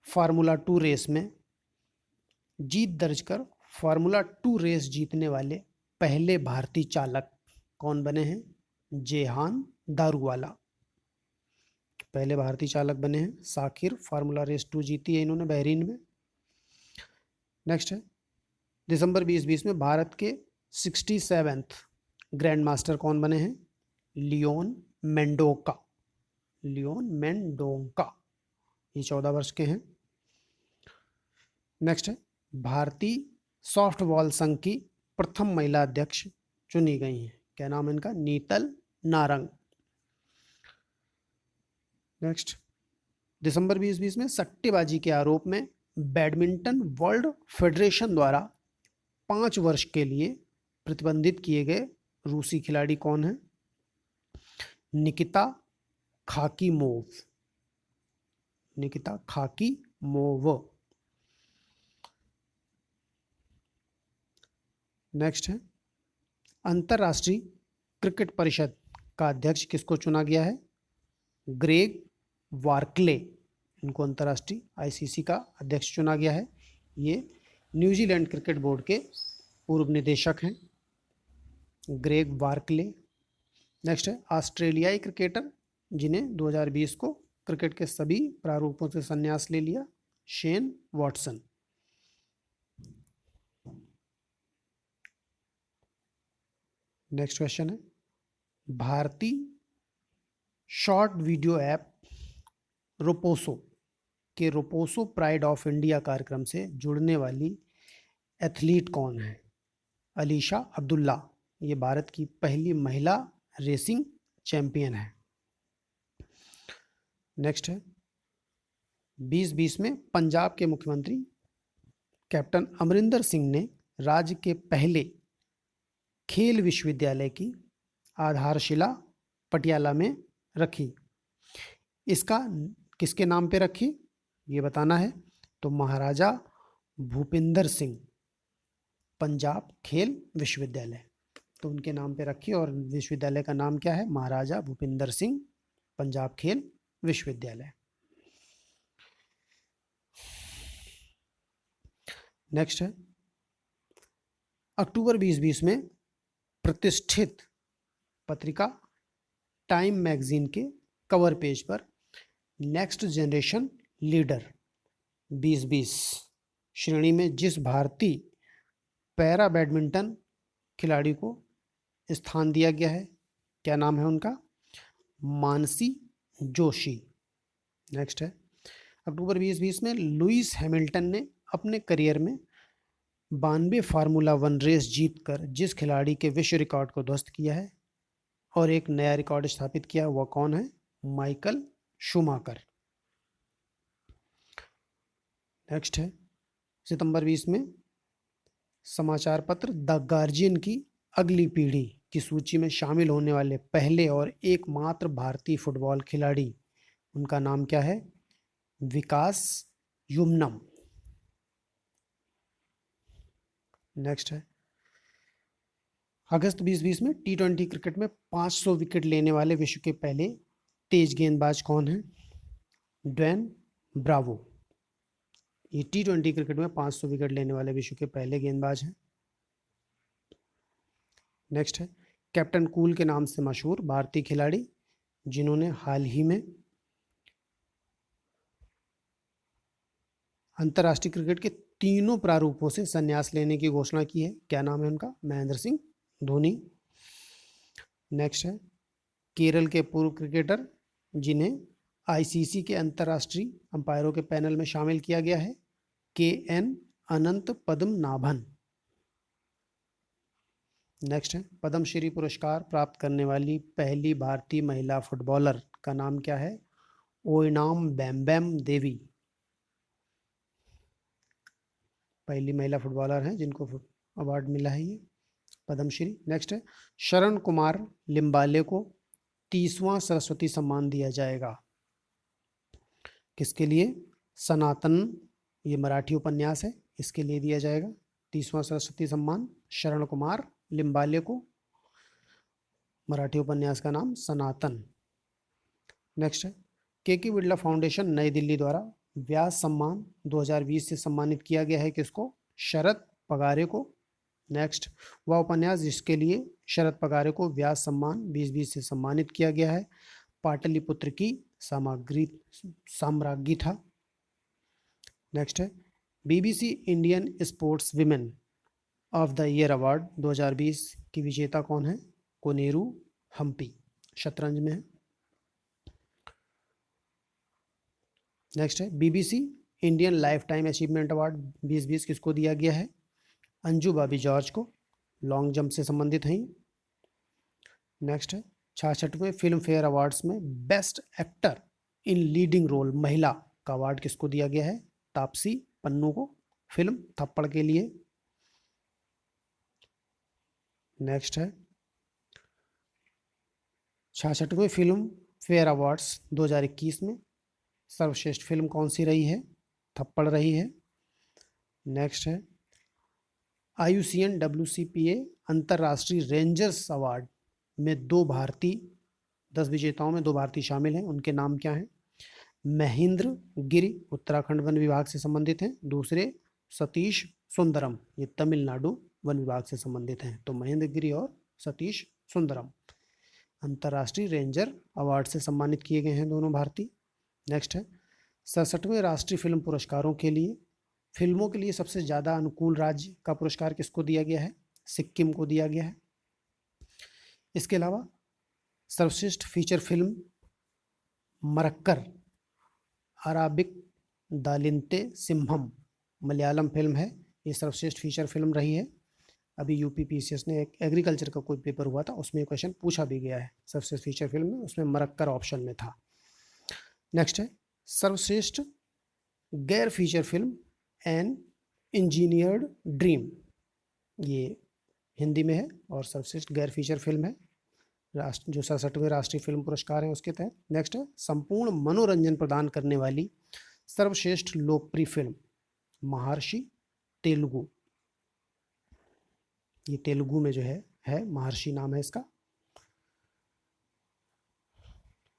फार्मूला 2 रेस में जीत दर्ज कर फार्मूला 2 रेस जीतने वाले पहले भारतीय चालक कौन बने हैं? जेहान दारूवाला पहले भारतीय चालक बने हैं। साखिर फार्मूला रेस 2 जीती है इन्होंने बहरीन में। नेक्स्ट है, दिसंबर 2020 में भारत के 67th ग्रैंड मास्टर कौन बने हैं? लियोन मेंडोका। लियोन मेंडोका, ये 14 वर्ष के हैं। नेक्स्ट है, भारतीय सॉफ्टबॉल संघ की प्रथम महिला अध्यक्ष चुनी गई हैं। क्या नाम है इनका? नीतल नारंग। नेक्स्ट, दिसंबर 2020 में सट्टेबाजी के आरोप में बैडमिंटन वर्ल्ड फेडरेशन द्वारा 5 वर्ष के लिए प्रतिबंधित किए गए रूसी खिलाड़ी कौन है? निकिता खाकीमोव। निकिता खाकीमोव। नेक्स्ट है, अंतर्राष्ट्रीय क्रिकेट परिषद का अध्यक्ष किसको चुना गया है? ग्रेग वार्कले, इनको अंतर्राष्ट्रीय आईसीसी का अध्यक्ष चुना गया है। ये न्यूजीलैंड क्रिकेट बोर्ड के पूर्व निदेशक हैं, ग्रेग वार्कले। नेक्स्ट है, ऑस्ट्रेलियाई क्रिकेटर जिन्हें 2020 को क्रिकेट के सभी प्रारूपों से संन्यास ले लिया, शेन वॉटसन। नेक्स्ट क्वेश्चन है, भारतीय शॉर्ट वीडियो ऐप रोपोसो के रोपोसो प्राइड ऑफ इंडिया कार्यक्रम से जुड़ने वाली एथलीट कौन है? अलीशा अब्दुल्ला, ये भारत की पहली महिला रेसिंग चैंपियन है। नेक्स्ट है, 2020 में पंजाब के मुख्यमंत्री कैप्टन अमरिंदर सिंह ने राज्य के पहले खेल विश्वविद्यालय की आधारशिला पटियाला में रखी। इसका किसके नाम पे रखी ये बताना है। तो महाराजा भूपिंदर सिंह पंजाब खेल विश्वविद्यालय, तो उनके नाम पे रखी और विश्वविद्यालय का नाम क्या है? महाराजा भूपिंदर सिंह पंजाब खेल विश्वविद्यालय। नेक्स्ट है, अक्टूबर 2020 में प्रतिष्ठित पत्रिका टाइम मैगजीन के कवर पेज पर नेक्स्ट जनरेशन लीडर 2020 श्रेणी में जिस भारतीय पैरा बैडमिंटन खिलाड़ी को स्थान दिया गया है, क्या नाम है उनका? मानसी जोशी। नेक्स्ट है, अक्टूबर 2020 में लुइस हैमिल्टन ने अपने करियर में 92 फार्मूला 1 रेस जीतकर जिस खिलाड़ी के विश्व रिकॉर्ड को ध्वस्त किया है और एक नया रिकॉर्ड स्थापित किया, वह कौन है? Michael Schumacher. नेक्स्ट है, सितंबर 20 में समाचार पत्र द गार्जियन की अगली पीढ़ी की सूची में शामिल होने वाले पहले और एकमात्र भारतीय फुटबॉल खिलाड़ी, उनका नाम क्या है? विकास युमनम। नेक्स्ट है, अगस्त 2020 में T20 क्रिकेट में 500 विकेट लेने वाले विश्व के पहले तेज गेंदबाज कौन है? Dwayne Bravo. ये T20 क्रिकेट में 500 विकेट लेने वाले विश्व के पहले गेंदबाज हैं। नेक्स्ट है, कैप्टन कूल के नाम से मशहूर भारतीय खिलाड़ी जिन्होंने हाल ही में अंतर्राष्ट्रीय क्रिकेट के तीनों प्रारूपों से संन्यास लेने की घोषणा की है, क्या नाम है उनका? महेंद्र सिंह धोनी। नेक्स्ट है केरल के पूर्व क्रिकेटर जिन्हें आईसीसी के अंतर्राष्ट्रीय अंपायरों के पैनल में शामिल किया गया है, KN अनंत पद्मनाभन। नेक्स्ट है पद्मश्री पुरस्कार प्राप्त करने वाली पहली भारतीय महिला फुटबॉलर का नाम क्या है? ओइनाम बैम्बैम देवी पहली महिला फुटबॉलर हैं जिनको अवार्ड मिला है ये पद्मश्री। नेक्स्ट है शरण कुमार लिम्बाले को 30वां सरस्वती सम्मान दिया जाएगा, किसके लिए? सनातन, ये मराठी उपन्यास है, इसके लिए दिया जाएगा 30वां सरस्वती सम्मान शरण कुमार लिम्बाले को। मराठी उपन्यास का नाम सनातन। नेक्स्ट है के बिरला फाउंडेशन नई दिल्ली द्वारा व्यास सम्मान 2020 से सम्मानित किया गया है, किसको? शरद पगारे को। नेक्स्ट वह उपन्यास जिसके लिए शरद पगारे को व्यास सम्मान 2020 से सम्मानित किया गया है पाटलिपुत्र की साम्राज्ञी था। नेक्स्ट है BBC Indian sports women of the year award 2020 की विजेता कौन है? कोनेरू हम्पी, शतरंज में है। नेक्स्ट है BBC Indian life time achievement award 2020 किसको दिया गया है? अंजू बॉबी जॉर्ज को, लॉन्ग जंप से संबंधित हैं। नेक्स्ट है 66वें फिल्म फेयर अवार्ड्स में best actor in leading role महिला का अवार्ड किसको दिया गया है? तापसी पन्नू को, फिल्म थप्पड़ के लिए। नेक्स्ट है 66वें फिल्म फेयर अवार्ड्स 2021 में सर्वश्रेष्ठ फिल्म कौन सी रही है? थप्पड़ रही है। नेक्स्ट है IUCN WCPA अंतर्राष्ट्रीय रेंजर्स अवार्ड में 2 भारतीय, 10 विजेताओं में 2 भारतीय शामिल हैं, उनके नाम क्या हैं? महेंद्र गिरी उत्तराखंड वन विभाग से संबंधित हैं, दूसरे सतीश सुंदरम ये तमिलनाडु वन विभाग से संबंधित हैं। तो महेंद्र गिरी और सतीश सुंदरम अंतर्राष्ट्रीय रेंजर अवार्ड से सम्मानित किए गए हैं दोनों भारतीय। नेक्स्ट है 67वें राष्ट्रीय फिल्म पुरस्कारों के लिए फिल्मों के लिए सबसे ज़्यादा अनुकूल राज्य का पुरस्कार किसको दिया गया है? सिक्किम को दिया गया है। इसके अलावा सर्वश्रेष्ठ feature film Marakkar Arabikadalinte Simham Malayalam film है, ये सर्वश्रेष्ठ फीचर फिल्म रही है। अभी UPPCS ने एक एग्रीकल्चर का कोई पेपर हुआ था उसमें क्वेश्चन पूछा भी गया है सर्वश्रेष्ठ फीचर फिल्म में, उसमें मरक्कर ऑप्शन में था। नेक्स्ट है सर्वश्रेष्ठ गैर feature film an engineered dream, ये हिंदी में है और सर्वश्रेष्ठ गैर फीचर फिल्म है जो 67वें राष्ट्रीय फिल्म पुरस्कार है उसके तहत। नेक्स्ट है संपूर्ण मनोरंजन प्रदान करने वाली सर्वश्रेष्ठ लोकप्रिय फिल्म महर्षि तेलुगु, ये तेलुगु में जो है महर्षि नाम है इसका।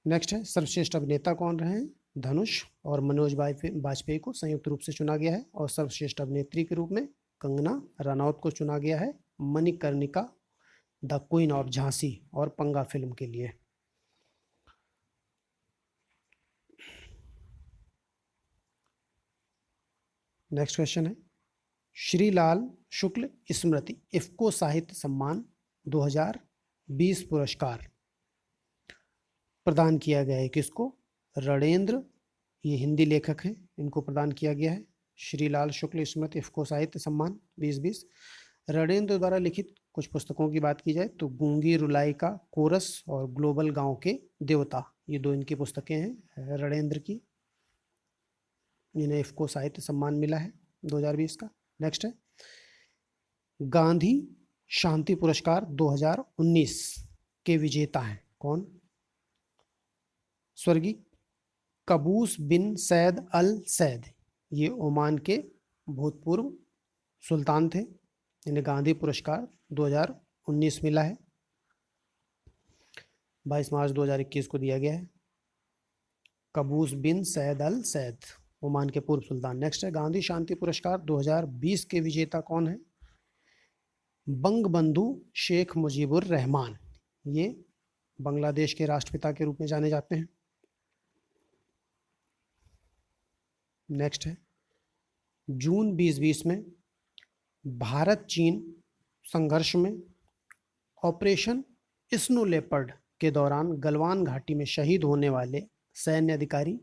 नेक्स्ट है सर्वश्रेष्ठ अभिनेता कौन रहे हैं? धनुष और मनोज बाजपेयी को संयुक्त रूप से चुना गया है और सर्वश्रेष्ठ अभिनेत्री के रूप में कंगना रनौत को चुना गया है Manikarnika the queen of Jhansi और पंगा फिल्म के लिए। नेक्स्ट क्वेश्चन है श्रीलाल शुक्ल स्मृति इफ्को साहित्य सम्मान 2020 पुरस्कार प्रदान किया गया है किसको? रणेंद्र, ये हिंदी लेखक हैं, इनको प्रदान किया गया है श्रीलाल शुक्ल स्मृति इफ्को साहित्य सम्मान 2020। रणेंद्र द्वारा लिखित कुछ पुस्तकों की बात की जाए तो गूंगी रुलाई का कोरस और ग्लोबल गांव के देवता, ये 2 इनकी पुस्तकें हैं रणेंद्र की, इन्हें इफ्को साहित्य सम्मान मिला है 2020 का। नेक्स्ट है गांधी शांति पुरस्कार 2019 के विजेता हैं कौन? स्वर्गीय कबूस बिन सैद अल सैद, ये ओमान के भूतपूर्व सुल्तान थे, इन्हें गांधी पुरस्कार 2019 मिला है, 22 मार्च 2021 को दिया गया है। कबूस बिन सैद अल सैद ओमान के पूर्व सुल्तान। नेक्स्ट है गांधी शांति पुरस्कार 2020 के विजेता कौन है? बंगबंधु शेख मुजीबुर रहमान, ये बांग्लादेश के राष्ट्रपिता के रूप में जाने जाते हैं। नेक्स्ट है, जून 2020 में भारत चीन संघर्ष में ऑपरेशन स्नो लेपर्ड के दौरान गलवान घाटी में शहीद होने वाले सैन्य अधिकारी,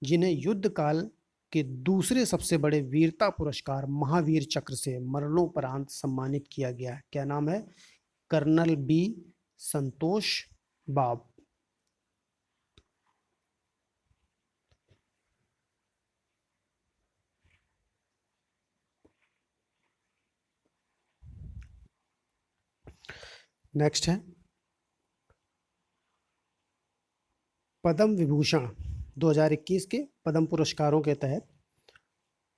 जिन्हें युद्ध काल के दूसरे सबसे बड़े वीरता पुरस्कार महावीर चक्र से मरणोपरांत सम्मानित किया गया है, क्या नाम है? कर्नल बी संतोष बाब। नेक्स्ट है, पद्म विभूषण 2021 के पद्म पुरस्कारों के तहत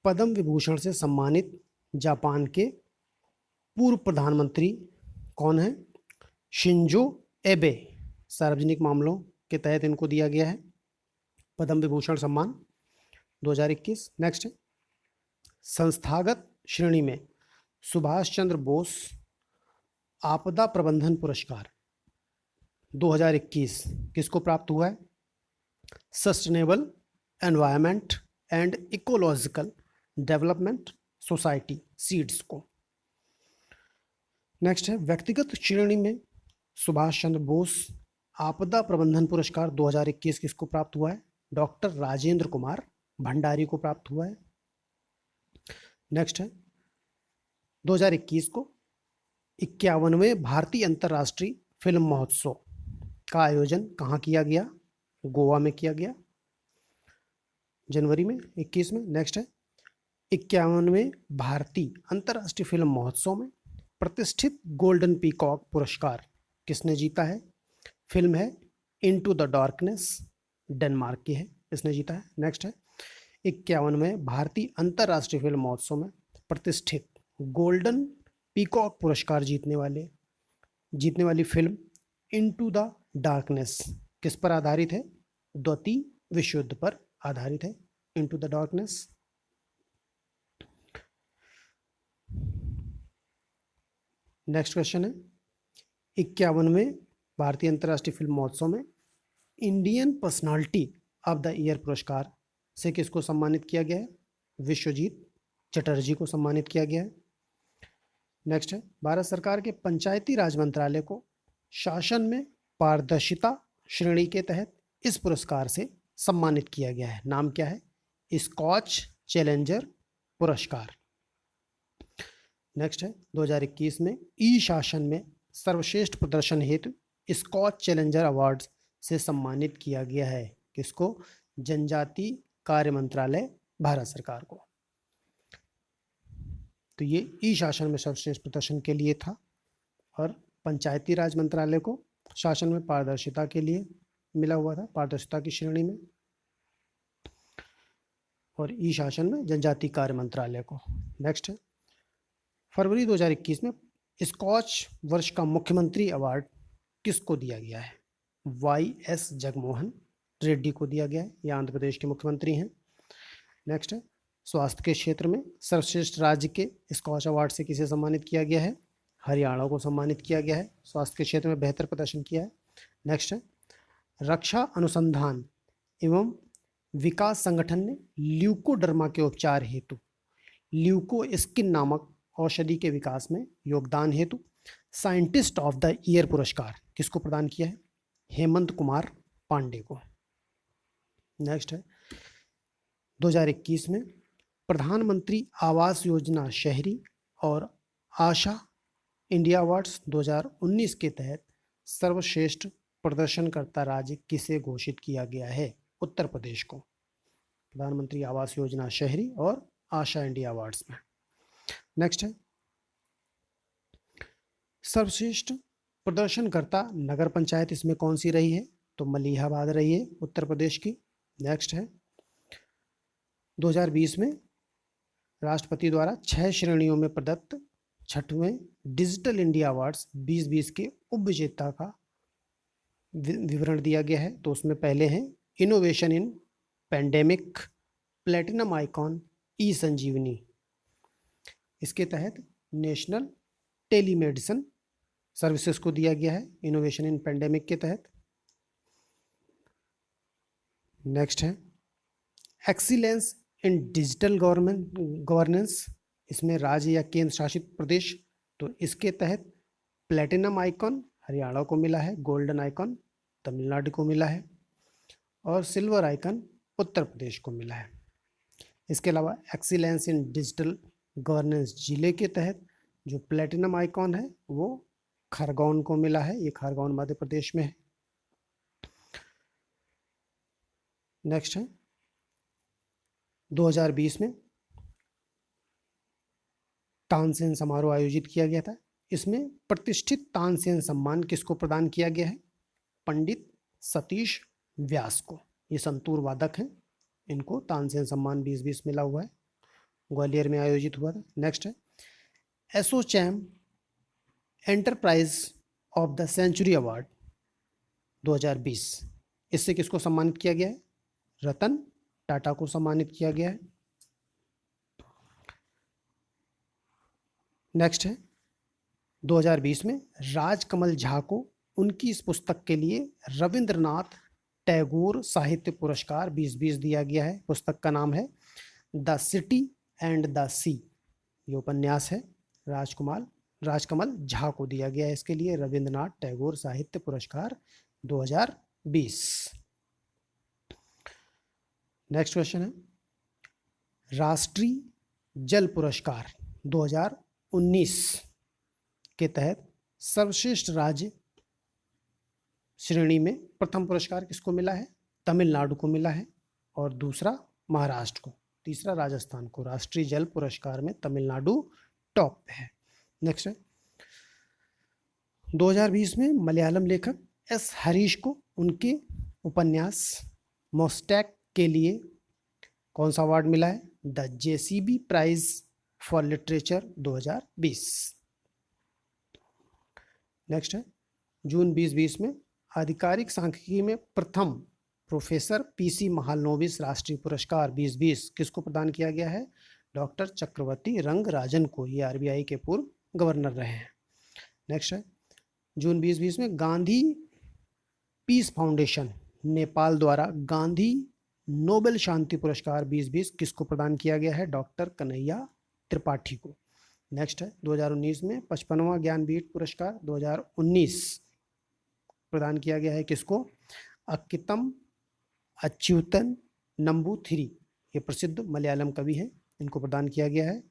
पद्म विभूषण से सम्मानित जापान के पूर्व प्रधानमंत्री कौन है? शिंजो एबे। सार्वजनिक मामलों के तहत इनको दिया गया है पद्म विभूषण सम्मान 2021। नेक्स्ट है, संस्थागत श्रेणी में सुभाष चंद्र बोस आपदा प्रबंधन पुरस्कार 2021 किसको प्राप्त हुआ है? Sustainable environment and ecological development society seeds को। नेक्स्ट है, व्यक्तिगत श्रेणी में सुभाष चंद्र बोस आपदा प्रबंधन पुरस्कार 2021 किसको प्राप्त हुआ है? डॉक्टर राजेंद्र कुमार भंडारी को प्राप्त हुआ है। नेक्स्ट है, 2021 को 51वें भारतीय अंतर्राष्ट्रीय फिल्म महोत्सव का आयोजन कहाँ किया गया? गोवा में किया गया, जनवरी में 21 में। नेक्स्ट है, 51वें भारतीय अंतर्राष्ट्रीय फिल्म महोत्सव में प्रतिष्ठित गोल्डन पीकॉक पुरस्कार किसने जीता है? फिल्म है इनटू द डार्कनेस, डेनमार्क की है, इसने जीता है। नेक्स्ट है, 51वें भारतीय अंतर्राष्ट्रीय फिल्म महोत्सव में प्रतिष्ठित गोल्डन पीकॉक पुरस्कार जीतने वाली फिल्म इनटू द डार्कनेस किस पर आधारित है? द्वितीय विश्व युद्ध पर आधारित है into the darkness. Next question है, 51वें भारतीय अंतर्राष्ट्रीय फिल्म महोत्सव में Indian personality of the year पुरस्कार से किसको सम्मानित किया गया है? विश्वजीत चटर्जी को सम्मानित किया गया है। नेक्स्ट है, भारत सरकार के पंचायती राज मंत्रालय को शासन में पारदर्शिता श्रेणी के तहत इस पुरस्कार से सम्मानित किया गया है, नाम क्या है? स्कॉच चैलेंजर पुरस्कार। नेक्स्ट है, 2021 में ई शासन में सर्वश्रेष्ठ प्रदर्शन हेतु स्कॉच चैलेंजर अवार्ड से सम्मानित किया गया है, किसको? जनजाति कार्य मंत्रालय भारत सरकार को। तो ये ई शासन में सर्वश्रेष्ठ प्रदर्शन के लिए था, और पंचायती राज मंत्रालय को शासन में पारदर्शिता के लिए मिला हुआ था, पारदर्शिता की श्रेणी में, और ई शासन में जनजाति कार्य मंत्रालय को। नेक्स्ट है, फरवरी 2021 में स्कॉच वर्ष का मुख्यमंत्री अवार्ड किसको दिया गया है? YS जगमोहन रेड्डी को दिया गया है, ये आंध्र प्रदेश के मुख्यमंत्री हैं। नेक्स्ट है, स्वास्थ्य के क्षेत्र में सर्वश्रेष्ठ राज्य के स्कॉच अवार्ड से किसे सम्मानित किया गया है? हरियाणा को सम्मानित किया गया है, स्वास्थ्य के क्षेत्र में बेहतर प्रदर्शन किया है। नेक्स्ट है, रक्षा अनुसंधान एवं विकास संगठन ने ल्यूकोडर्मा के उपचार हेतु ल्यूको स्किन नामक औषधि के विकास में योगदान हेतु साइंटिस्ट ऑफ द ईयर पुरस्कार किसको प्रदान किया है? हेमंत कुमार पांडे को। नेक्स्ट है, 2021 में प्रधानमंत्री आवास योजना शहरी और आशा इंडिया अवार्ड्स 2019 के तहत सर्वश्रेष्ठ प्रदर्शनकर्ता राज्य किसे घोषित किया गया है? उत्तर प्रदेश को, प्रधानमंत्री आवास योजना शहरी और आशा इंडिया अवार्ड्स में। नेक्स्ट है, सर्वश्रेष्ठ प्रदर्शनकर्ता नगर पंचायत इसमें कौन सी रही है? तो मलिहाबाद रही है, उत्तर प्रदेश की। नेक्स्ट है, 2020 में राष्ट्रपति द्वारा 6 श्रेणियों में प्रदत्त 6वें डिजिटल इंडिया अवार्ड्स 2020 के उपविजेता का विवरण दिया गया है। तो उसमें पहले हैं innovation in pandemic, platinum icon, e Sanjeevani. इसके तहत नेशनल टेलीमेडिसिन सर्विसेज को दिया गया है इनोवेशन इन पेंडेमिक के तहत। नेक्स्ट है एक्सीलेंस इन डिजिटल गवर्नेंस, इसमें राज्य या केंद्र शासित प्रदेश, तो इसके तहत प्लेटिनम आइकॉन हरियाणा को मिला है, गोल्डन आइकॉन तमिलनाडु को मिला है और सिल्वर आइकन उत्तर प्रदेश को मिला है। इसके अलावा एक्सीलेंस इन डिजिटल गवर्नेंस जिले के तहत जो प्लेटिनम आइकॉन है वो खरगोन को मिला है, ये खरगोन मध्य प्रदेश में है। नेक्स्ट है 2020 में तानसेन समारोह आयोजित किया गया था। इसमें प्रतिष्ठित तानसेन सम्मान किसको प्रदान किया गया है? पंडित सतीश व्यास को। ये संतूर वादक हैं, इनको तानसेन सम्मान 2020 मिला हुआ है, ग्वालियर में आयोजित हुआ था। नेक्स्ट है ASSOCHAM enterprise of the century award 2020, इससे किसको सम्मानित किया गया है? रतन टाटा को सम्मानित किया गया है। नेक्स्ट है 2020 में राजकमल झा को उनकी इस पुस्तक के लिए रविंद्रनाथ टैगोर साहित्य पुरस्कार 2020 दिया गया है। पुस्तक का नाम है द सिटी एंड द सी, ये उपन्यास है, राजकमल झा को दिया गया है इसके लिए रविंद्रनाथ टैगोर साहित्य पुरस्कार 2020। नेक्स्ट क्वेश्चन है राष्ट्रीय जल पुरस्कार 2019 के तहत सर्वश्रेष्ठ राज्य श्रेणी में प्रथम पुरस्कार किसको मिला है? तमिलनाडु को मिला है और दूसरा महाराष्ट्र को, तीसरा राजस्थान को। राष्ट्रीय जल पुरस्कार में तमिलनाडु टॉप पे है। नेक्स्ट है 2020 में मलयालम लेखक एस हरीश को उनके उपन्यास मोस्टैक के लिए कौन सा अवार्ड मिला है? The JCB prize for literature 2020। Next है जून 2020 में आधिकारिक सांख्यिकी में प्रथम प्रोफेसर पीसी महालनोबिस राष्ट्रीय पुरस्कार 2020 किसको प्रदान किया गया है? डॉक्टर चक्रवर्ती रंगराजन को, ये आरबीआई के पूर्व गवर्नर रहे हैं। नेक्स्ट है जून 2020 में गांधी पीस फाउंडेशन नेपाल द्वारा गांधी नोबेल शांति पुरस्कार 2020 किसको प्रदान किया गया है? डॉक्टर कन्हैया त्रिपाठी को। नेक्स्ट है 2019 में 55वां ज्ञानपीठ पुरस्कार 2019 प्रदान किया गया है किसको? अक्कितम अच्युतन नंबूथिरी, ये प्रसिद्ध मलयालम कवि हैं, इनको प्रदान किया गया है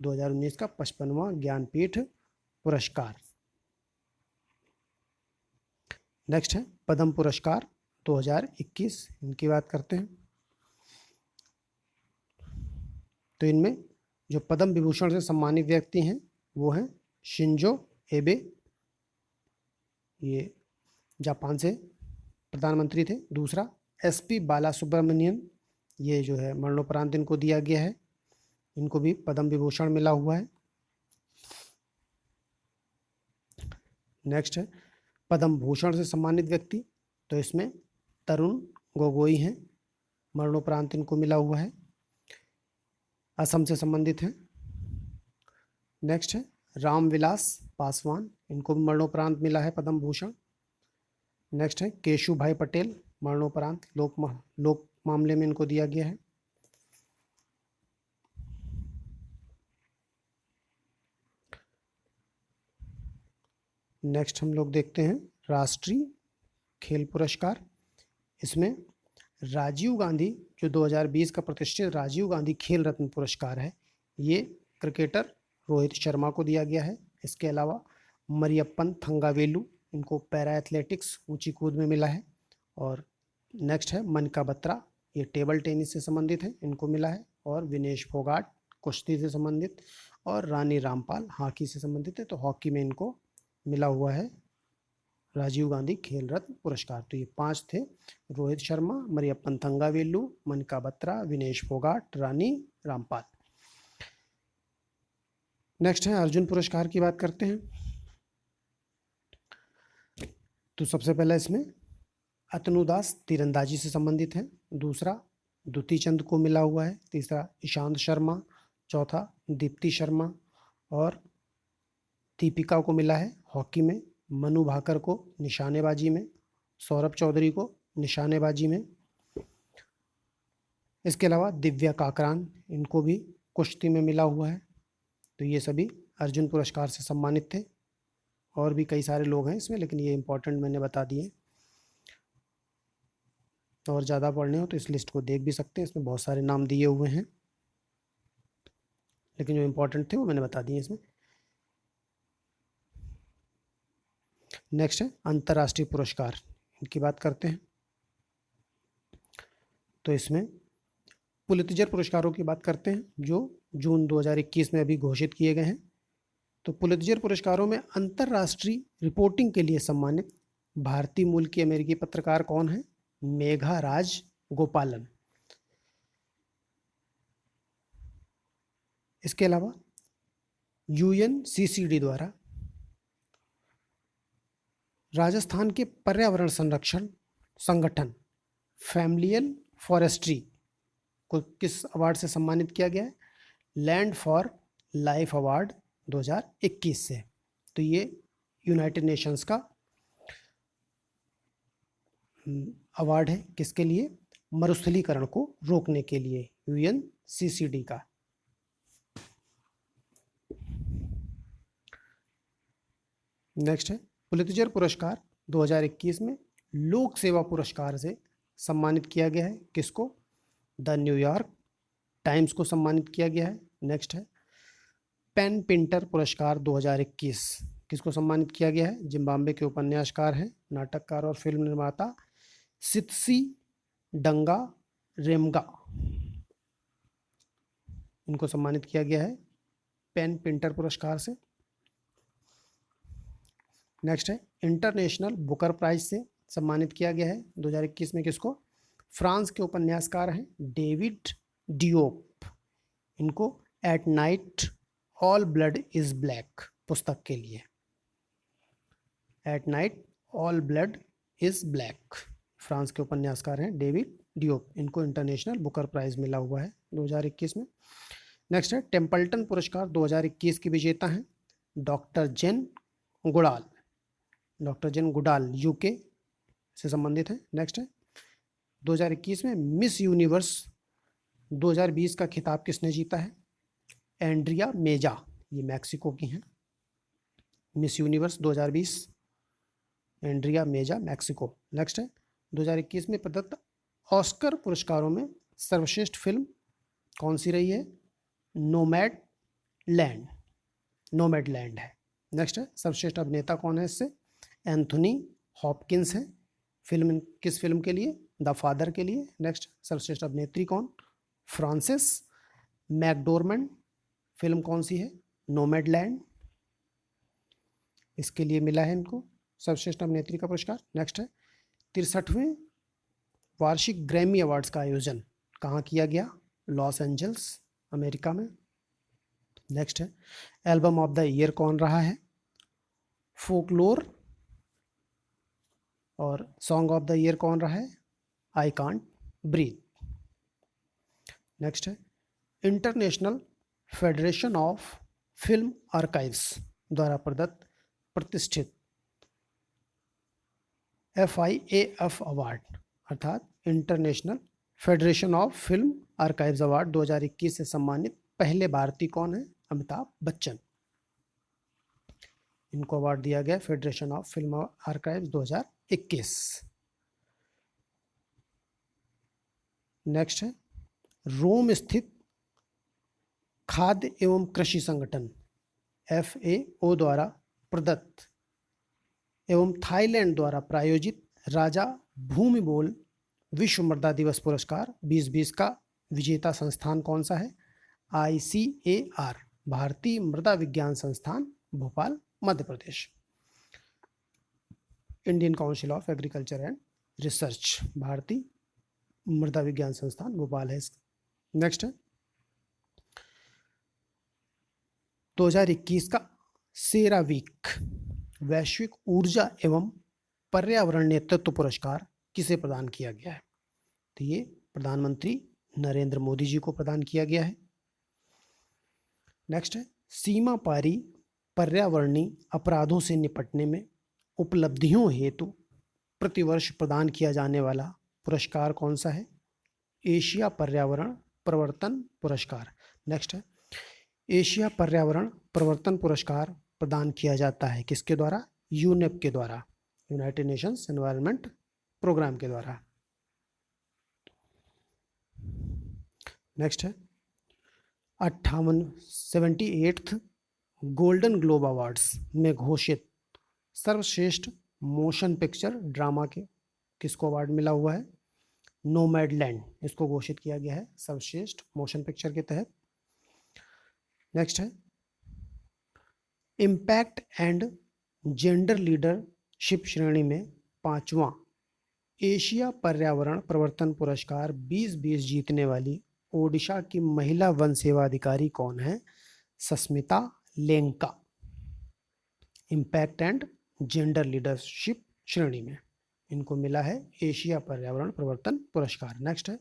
2019 का 55वां ज्ञानपीठ पुरस्कार। नेक्स्ट है पद्म पुरस्कार 2021, इनकी बात करते हैं। तो इनमें जो पद्म विभूषण से सम्मानित व्यक्ति हैं वो हैं शिंजो एबे, ये जापान से प्रधानमंत्री थे। दूसरा एसपी बालासुब्रमण्यन, ये जो है मरणोपरांत इनको दिया गया है, इनको भी पद्म विभूषण मिला हुआ है। नेक्स्ट है पद्म भूषण से सम्मानित व्यक्ति, तो इसमें तरुण गोगोई हैं, मरणोपरांत इनको मिला हुआ है, असम से संबंधित हैं। नेक्स्ट है रामविलास पासवान, इनको भी मरणोपरांत मिला है पद्म भूषण। नेक्स्ट है केशु भाई पटेल, मरणोपरांत लोक मामले में इनको दिया गया है। नेक्स्ट हम लोग देखते हैं राष्ट्रीय खेल पुरस्कार। इसमें राजीव गांधी, जो 2020 का प्रतिष्ठित राजीव गांधी खेल रत्न पुरस्कार है, ये क्रिकेटर रोहित शर्मा को दिया गया है। इसके अलावा मरियप्पन थंगावेलु, इनको पैरा एथलेटिक्स ऊंची कूद में मिला है। और नेक्स्ट है मनिका बत्रा, ये टेबल टेनिस से संबंधित है, इनको मिला है। और विनेश फोगाट कुश्ती से संबंधित, और रानी रामपाल हॉकी से संबंधित है, तो हॉकी में इनको मिला हुआ है राजीव गांधी खेल रत्न पुरस्कार। तो ये 5 थे, रोहित शर्मा, मरियप्पन थंगावेलु, मनिका बत्रा, विनेश फोगाट, रानी रामपाल। नेक्स्ट है अर्जुन पुरस्कार की बात करते हैं। तो सबसे पहला इसमें अतनुदास तीरंदाजी से संबंधित है, दूसरा द्युति चंद को मिला हुआ है, तीसरा ईशांत शर्मा, चौथा दीप्ति शर्मा और दीपिका को मिला है हॉकी में, मनु भाकर को निशानेबाजी में, सौरभ चौधरी को निशानेबाजी में। इसके अलावा दिव्या काकरान, इनको भी कुश्ती में मिला हुआ है। तो ये सभी अर्जुन पुरस्कार से सम्मानित थे। और भी कई सारे लोग हैं इसमें, लेकिन ये इंपॉर्टेंट मैंने बता दिए। और ज़्यादा पढ़ने हो तो इस लिस्ट को देख भी सकते हैं, इसमें बहुत सारे नाम दिए हुए हैं, लेकिन जो इंपॉर्टेंट थे वो मैंने बता दिए इसमें। नेक्स्ट है अंतर्राष्ट्रीय पुरस्कार, इनकी बात करते हैं। तो इसमें पुलित्जर पुरस्कारों की बात करते हैं, जो जून 2021 में अभी घोषित किए गए हैं। तो पुलित्जर पुरस्कारों में अंतर्राष्ट्रीय रिपोर्टिंग के लिए सम्मानित भारतीय मूल की अमेरिकी पत्रकार कौन है? मेघा राज गोपालन। इसके अलावा UNCCD द्वारा राजस्थान के पर्यावरण संरक्षण संगठन फैमिलियल फॉरेस्ट्री को किस अवार्ड से सम्मानित किया गया है? लैंड फॉर लाइफ अवार्ड 2021 से। तो ये यूनाइटेड नेशंस का अवार्ड है, किसके लिए? मरुस्थलीकरण को रोकने के लिए, UNCCD का। नेक्स्ट है पुलित्जर पुरस्कार 2021 में लोक सेवा पुरस्कार से सम्मानित किया गया है, किसको? द न्यूयॉर्क टाइम्स को सम्मानित किया गया है। नेक्स्ट है पेन पिंटर पुरस्कार 2021, किसको सम्मानित किया गया है? जिम्बाब्वे के उपन्यासकार हैं, नाटककार और फिल्म निर्माता सित्सी डंगा रेमगा, इनको सम्मानित किया गया है पेन पिंटर पुरस्कार से। नेक्स्ट है इंटरनेशनल बुकर प्राइज से सम्मानित किया गया है 2021 में, किसको? फ्रांस के उपन्यासकार हैं डेविड डियोप, इनको at night all blood is black पुस्तक के लिए। At night all blood is black, France के उपन्यासकार हैं डेविड डियोप, इनको इंटरनेशनल बुकर प्राइज मिला हुआ है 2021 में। नेक्स्ट है टेम्पल्टन पुरस्कार 2021 की विजेता हैं doctor Jane Goodall, doctor Jane Goodall UK से संबंधित है। नेक्स्ट है 2021 में मिस यूनिवर्स 2020 का खिताब किसने जीता है? एंड्रिया मेजा, ये मैक्सिको की हैं। मिस यूनिवर्स 2020 एंड्रिया मेजा, मैक्सिको। नेक्स्ट है 2021 में प्रदत्त ऑस्कर पुरस्कारों में सर्वश्रेष्ठ फिल्म कौन सी रही है? नोमैड लैंड है। नेक्स्ट है सर्वश्रेष्ठ अभिनेता कौन है इससे? एंथोनी हॉपकिंस है। फिल्म किस फिल्म के लिए? द फादर के लिए। नेक्स्ट सर्वश्रेष्ठ अभिनेत्री कौन? फ्रांसिस मैकडोरमैंड, फिल्म कौन सी है? नोमैडलैंड, इसके लिए मिला है इनको सर्वश्रेष्ठ अभिनेत्री का पुरस्कार। नेक्स्ट है 63वें वार्षिक ग्रैमी अवार्ड्स का आयोजन कहाँ किया गया? लॉस एंजल्स, अमेरिका में। नेक्स्ट है एल्बम ऑफ द ईयर कौन रहा है? फोकलोर। और सॉन्ग ऑफ द ईयर कौन रहा है? I can't breathe. नेक्स्ट है international federation of film archives द्वारा प्रदत्त प्रतिष्ठित FIAF अवार्ड अर्थात international federation of film archives award 2021 से सम्मानित पहले भारतीय कौन है? अमिताभ बच्चन, इनको अवार्ड दिया गया federation of film archives 2021। Next है रोम स्थित खाद्य एवं कृषि संगठन FAO द्वारा प्रदत्त एवं थाईलैंड द्वारा प्रायोजित राजा भूमिबोल विश्व मृदा दिवस पुरस्कार 2020 का विजेता संस्थान कौन सा है? ICAR, भारतीय मृदा विज्ञान संस्थान, Bhopal, Madhya Pradesh. Indian council of agriculture and research, भारतीय मृदा विज्ञान संस्थान, भोपाल है। नेक्स्ट है 2021 का सेरावीक वैश्विक ऊर्जा एवं पर्यावरण नेतृत्व पुरस्कार किसे प्रदान किया गया है? तो ये प्रधानमंत्री नरेंद्र मोदी जी को प्रदान किया गया है। नेक्स्ट है सीमा पारी पर्यावरणीय अपराधों से निपटने में उपलब्धियों हेतु प्रतिवर्ष प्रदान किया जाने वाला पुरस्कार कौन सा है? एशिया पर्यावरण प्रवर्तन पुरस्कार। नेक्स्ट है, एशिया पर्यावरण प्रवर्तन पुरस्कार प्रदान किया जाता है किसके द्वारा? यूनेप के द्वारा, यूनाइटेड नेशंस एनवायरनमेंट प्रोग्राम के द्वारा। नेक्स्ट है 78th गोल्डन ग्लोब अवार्ड्स में घोषित सर्वश्रेष्ठ मोशन पिक्चर ड्रामा के किसको अवार्ड मिला हुआ है? नोमैडलैंड, इसको घोषित किया गया है सर्वश्रेष्ठ मोशन पिक्चर के तहत। नेक्स्ट है इम्पैक्ट एंड जेंडर लीडरशिप श्रेणी में 5वां एशिया पर्यावरण प्रवर्तन पुरस्कार 2020 जीतने वाली ओडिशा की महिला वन सेवा अधिकारी कौन है? Sasmita Lenka, impact and gender leadership श्रेणी में इनको मिला है एशिया पर्यावरण प्रवर्तन पुरस्कार। नेक्स्ट है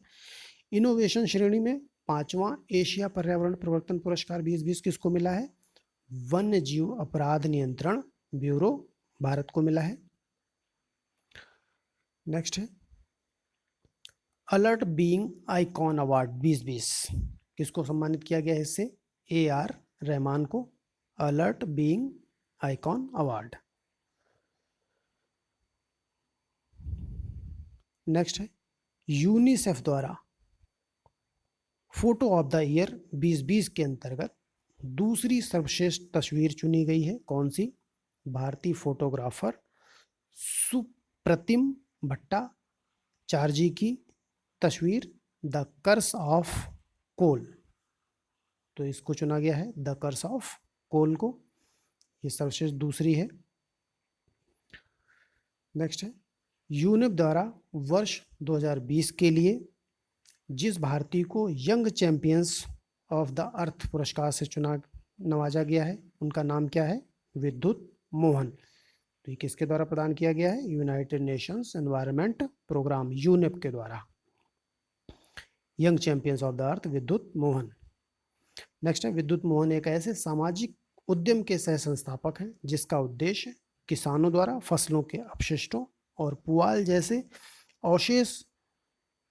इनोवेशन श्रेणी में 5वां एशिया पर्यावरण प्रवर्तन पुरस्कार 2020 किसको मिला है? वन्य जीव अपराध नियंत्रण ब्यूरो भारत को मिला है। नेक्स्ट है अलर्ट बीइंग आइकॉन अवार्ड 2020 किसको सम्मानित किया गया है? इससे AR रहमान को alert being icon award. Next है यूनिसेफ द्वारा फोटो ऑफ द ईयर 2020 के अंतर्गत दूसरी सर्वश्रेष्ठ तस्वीर चुनी गई है कौन सी? भारतीय फोटोग्राफर सुप्रतिम भट्टाचार्य की तस्वीर द कर्स ऑफ कोल, तो इसको चुना गया है द कर्स ऑफ कोल को, ये सर्वश्रेष्ठ दूसरी है। नेक्स्ट है यूनिप द्वारा वर्ष 2020 के लिए जिस भारतीय को यंग चैंपियंस ऑफ द अर्थ पुरस्कार से नवाजा गया है उनका नाम क्या है? विद्युत मोहन। तो ये किसके द्वारा प्रदान किया गया है? United Nations environment programme UNEP के द्वारा young champions of the earth Vidyut Mohan. Next है विद्युत मोहन एक ऐसे सामाजिक उद्यम के सह संस्थापक हैं जिसका उद्देश्य किसानों द्वारा फसलों के अपशिष्टों और पुआल जैसे अवशेष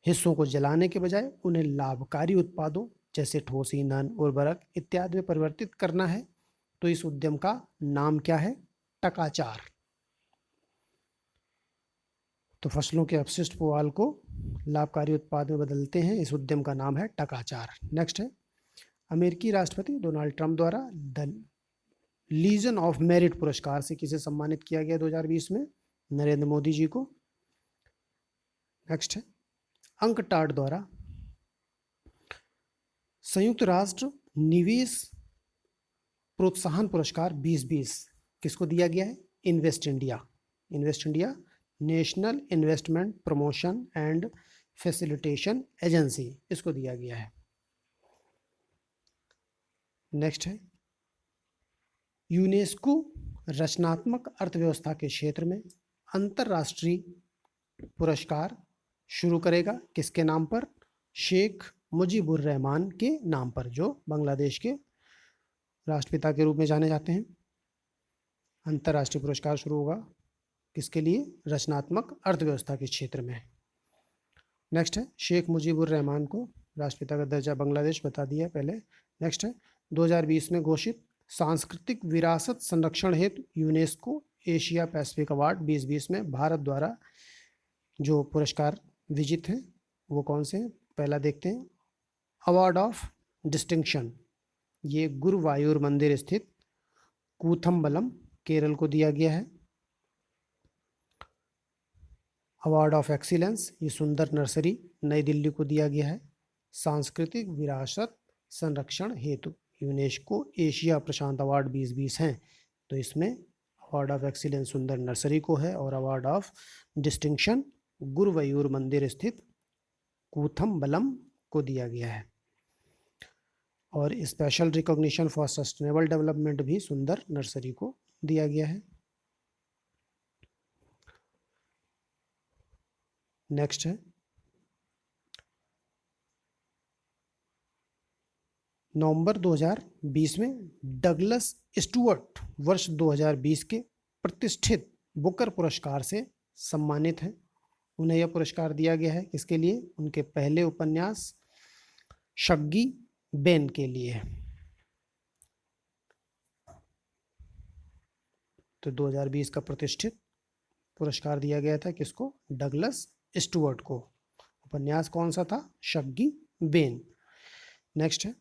हिस्सों को जलाने के बजाय उन्हें लाभकारी उत्पादों जैसे ठोस ईंधन उर्वरक इत्यादि में परिवर्तित करना है। तो इस उद्यम का नाम क्या है? टकाचार। तो फसलों के अपशिष्ट पुआल को लाभकारी उत्पाद में बदलते हैं, इस उद्यम का नाम है टकाचार। नेक्स्ट है अमेरिकी राष्ट्रपति डोनाल्ड ट्रंप द्वारा द लीजन ऑफ मेरिट पुरस्कार से किसे सम्मानित किया गया 2020 में? नरेंद्र मोदी जी को। नेक्स्ट है अंकटाड द्वारा संयुक्त राष्ट्र निवेश प्रोत्साहन पुरस्कार 2020 किसको दिया गया है? Invest India, invest India national investment promotion and facilitation agency, इसको दिया गया है। नेक्स्ट है यूनेस्को रचनात्मक अर्थव्यवस्था के क्षेत्र में अंतर्राष्ट्रीय पुरस्कार शुरू करेगा किसके नाम पर? शेख मुजीबुर रहमान के नाम पर, जो बांग्लादेश के राष्ट्रपिता के रूप में जाने जाते हैं। अंतर्राष्ट्रीय पुरस्कार शुरू होगा किसके लिए? रचनात्मक अर्थव्यवस्था के क्षेत्र में। नेक्स्ट है शेख मुजीबुर रहमान को राष्ट्रपिता का दर्जा बांग्लादेश बता दिया पहले। नेक्स्ट है 2020 में घोषित सांस्कृतिक विरासत संरक्षण हेतु यूनेस्को एशिया पैसिफिक अवार्ड 2020 में भारत द्वारा जो पुरस्कार विजित हैं वो कौन से हैं? पहला देखते हैं अवार्ड ऑफ डिस्टिंक्शन, ये गुरुवायूर मंदिर स्थित कूथमबलम केरल को दिया गया है। अवार्ड ऑफ एक्सीलेंस ये सुंदर नर्सरी नई दिल्ली को दिया गया है। सांस्कृतिक विरासत संरक्षण हेतु यूनेस्को एशिया प्रशांत अवार्ड 2020 हैं, तो इसमें अवार्ड ऑफ एक्सीलेंस सुंदर नर्सरी को है और अवार्ड ऑफ डिस्टिंक्शन गुरुवायूर मंदिर स्थित कूथमबलम को दिया गया है। और special recognition for sustainable development भी सुंदर नर्सरी को दिया गया है। नेक्स्ट है नवंबर 2020 में डगलस स्टुअर्ट वर्ष 2020 के प्रतिष्ठित बुकर पुरस्कार से सम्मानित हैं। उन्हें यह पुरस्कार दिया गया है किसके लिए? उनके पहले उपन्यास शग्गी बेन के लिए। तो 2020 का प्रतिष्ठित पुरस्कार दिया गया था किसको? डगलस स्टुअर्ट को। उपन्यास कौन सा था? शग्गी बेन। नेक्स्ट है,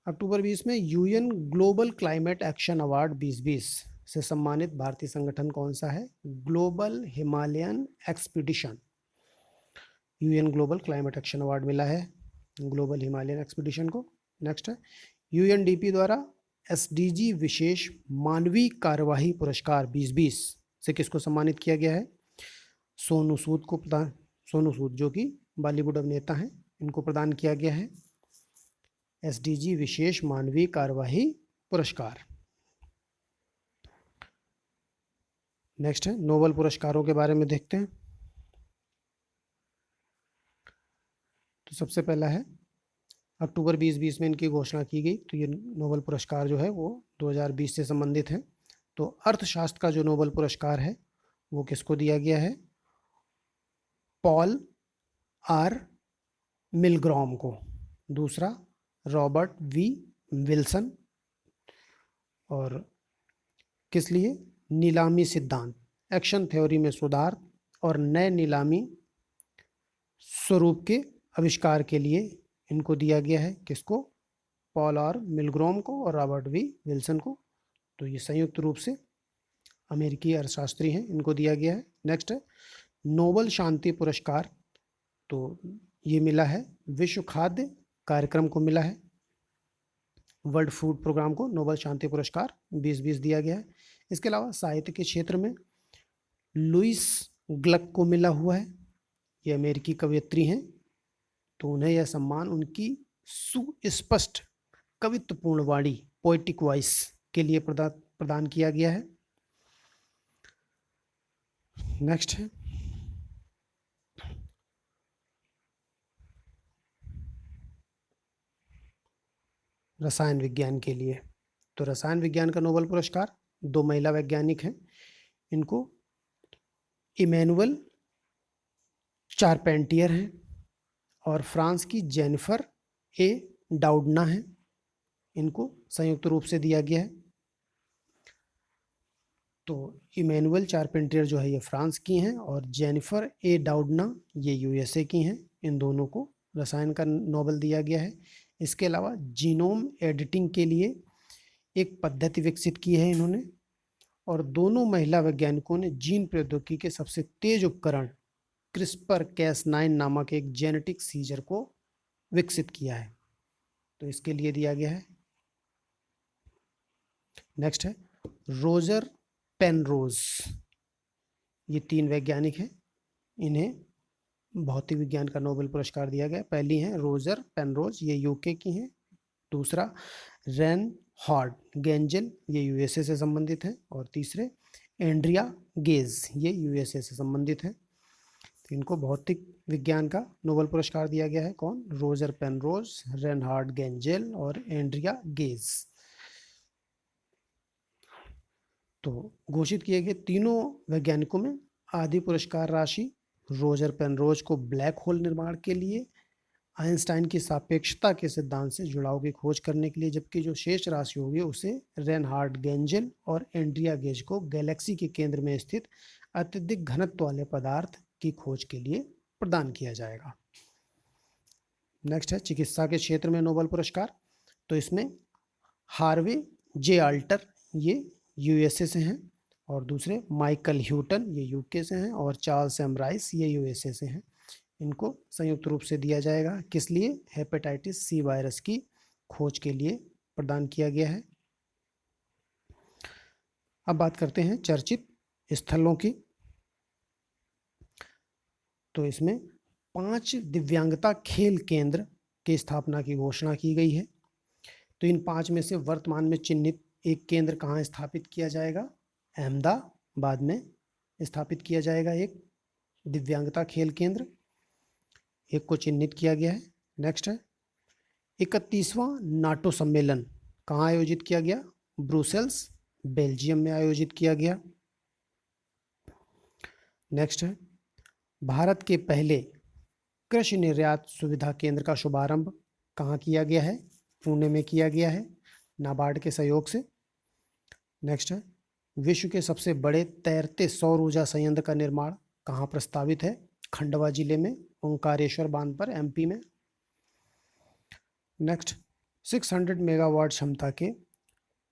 अक्टूबर 20 में UN global climate action award 2020 से सम्मानित भारतीय संगठन कौन सा है? Global Himalayan expedition. UN global climate action award मिला है ग्लोबल हिमालयन एक्सपीडिशन को। नेक्स्ट है, यूएनडीपी द्वारा एसडीजी विशेष मानवीय कार्यवाही पुरस्कार 2020 से किसको सम्मानित किया गया है? सोनू सूद को प्रदान, सोनू सूद जो कि बॉलीवुड अभिनेता हैं, इनको प्रदान किया गया है एसडीजी विशेष मानवीय कार्यवाही पुरस्कार। नेक्स्ट है, नोबेल पुरस्कारों के बारे में देखते हैं। तो सबसे पहला है, अक्टूबर 2020 में इनकी घोषणा की गई। तो ये नोबेल पुरस्कार जो है वो 2020 से संबंधित है। तो अर्थशास्त्र का जो नोबेल पुरस्कार है वो किसको दिया गया है? पॉल आर मिलग्रॉम को। दूसरा रॉबर्ट वी विल्सन। और किस लिए? नीलामी सिद्धांत, एक्शन थ्योरी में सुधार और नए नीलामी स्वरूप के आविष्कार के लिए इनको दिया गया है। किसको? पॉल आर मिलग्रॉम को और रॉबर्ट वी विल्सन को। तो ये संयुक्त रूप से अमेरिकी अर्थशास्त्री हैं, इनको दिया गया है। नेक्स्ट है, नोबेल शांति पुरस्कार। तो ये मिला है विश्व खाद्य कार्यक्रम को मिला है, वर्ल्ड फूड प्रोग्राम को नोबेल शांति पुरस्कार 2020 दिया गया है। इसके अलावा साहित्य के क्षेत्र में लुइस ग्लक को मिला हुआ है, ये अमेरिकी कवयित्री हैं। तो उन्हें यह सम्मान उनकी सुस्पष्ट कवित्वपूर्ण वाणी, पोएटिक वॉइस के लिए प्रदान किया गया है। नेक्स्ट है, रसायन विज्ञान के लिए। तो रसायन विज्ञान का नोबेल पुरस्कार 2 महिला वैज्ञानिक हैं, इनको इमैनुअल चारपेंटियर हैं और फ्रांस की जेनिफर ए डाउडना है, इनको संयुक्त रूप से दिया गया है। तो इमैनुअल चारपेंटियर जो है ये फ्रांस की हैं और जेनिफर ए डाउडना ये यूएसए की हैं। इन दोनों को रसायन का नोबेल दिया गया है। इसके अलावा जीनोम एडिटिंग के लिए एक पद्धति विकसित की है इन्होंने, और दोनों महिला वैज्ञानिकों ने जीन प्रौद्योगिकी के सबसे तेज उपकरण क्रिस्पर Cas9 नामक एक जेनेटिक सीजर को विकसित किया है। तो इसके लिए दिया गया है। नेक्स्ट है, रोजर पेनरोज। ये 3 वैज्ञानिक हैं, इन्हें भौतिक विज्ञान का नोबेल पुरस्कार दिया गया। पहली हैं रोजर पेनरोज, ये यूके की हैं। दूसरा रेनहार्ड गेंजेल, ये यूएसए से संबंधित हैं। और तीसरे एंड्रिया गेज, ये यूएसए से संबंधित हैं। तो इनको भौतिक विज्ञान का नोबेल पुरस्कार दिया गया है। कौन? रोजर पेनरोज, रेनहार्ड गेंजेल और एंड्रिया गेज। तो घोषित किए गए तीनों वैज्ञानिकों में आधी पुरस्कार राशि रोजर पेनरोज को ब्लैक होल निर्माण के लिए आइंस्टाइन की सापेक्षता के सिद्धांत से जुड़ाव की खोज करने के लिए, जबकि जो शेष राशि होगी उसे रेनहार्ड गेंजेल और एंड्रिया गेज को गैलेक्सी के केंद्र में स्थित अत्यधिक घनत्व वाले पदार्थ की खोज के लिए प्रदान किया जाएगा। नेक्स्ट है, चिकित्सा के क्षेत्र में नोबेल पुरस्कार। तो इसमें हार्वे जे अल्टर, ये यूएसए से हैं, और दूसरे माइकल ह्यूटन, ये यूके से हैं, और चार्ल्स एम राइस, ये यूएसए से हैं। इनको संयुक्त रूप से दिया जाएगा। किस लिए? हेपेटाइटिस सी वायरस की खोज के लिए प्रदान किया गया है। अब बात करते हैं चर्चित स्थलों की। तो इसमें 5 दिव्यांगता खेल केंद्र की स्थापना की घोषणा की गई है। तो इन 5 में से वर्तमान में चिन्हित एक केंद्र कहाँ स्थापित किया जाएगा? अहमदाबाद में स्थापित किया जाएगा एक दिव्यांगता खेल केंद्र, एक को चिन्हित किया गया है। नेक्स्ट है, 31वां नाटो सम्मेलन कहाँ आयोजित किया गया? ब्रुसेल्स, बेल्जियम में आयोजित किया गया। नेक्स्ट है, भारत के पहले कृषि निर्यात सुविधा केंद्र का शुभारंभ कहाँ किया गया है? पुणे में किया गया है, नाबार्ड के सहयोग से। नेक्स्ट है, विश्व के सबसे बड़े तैरते सौर ऊर्जा संयंत्र का निर्माण कहाँ प्रस्तावित है? खंडवा जिले में, ओंकारेश्वर बांध पर, एमपी में। नेक्स्ट, 600 मेगावाट क्षमता के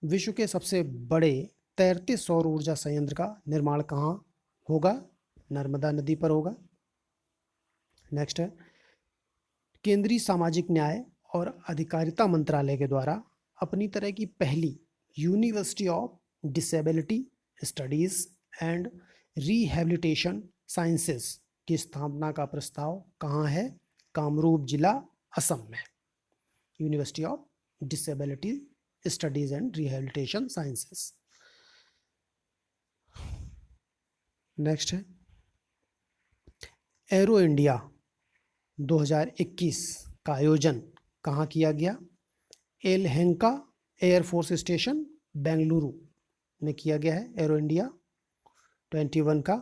विश्व के सबसे बड़े तैरते सौर ऊर्जा संयंत्र का निर्माण कहाँ होगा? नर्मदा नदी पर होगा। नेक्स्ट है, केंद्रीय सामाजिक न्याय और अधिकारिता मंत्रालय के द्वारा अपनी तरह की पहली university of disability studies and rehabilitation sciences की स्थापना का प्रस्ताव कहाँ है? कामरूप जिला, असम में। University of disability studies and rehabilitation sciences. Next है, एरो इंडिया 2021 का आयोजन कहाँ किया गया? एलहेंका एयरफोर्स स्टेशन, बेंगलुरु में किया गया है। एरो इंडिया 21 का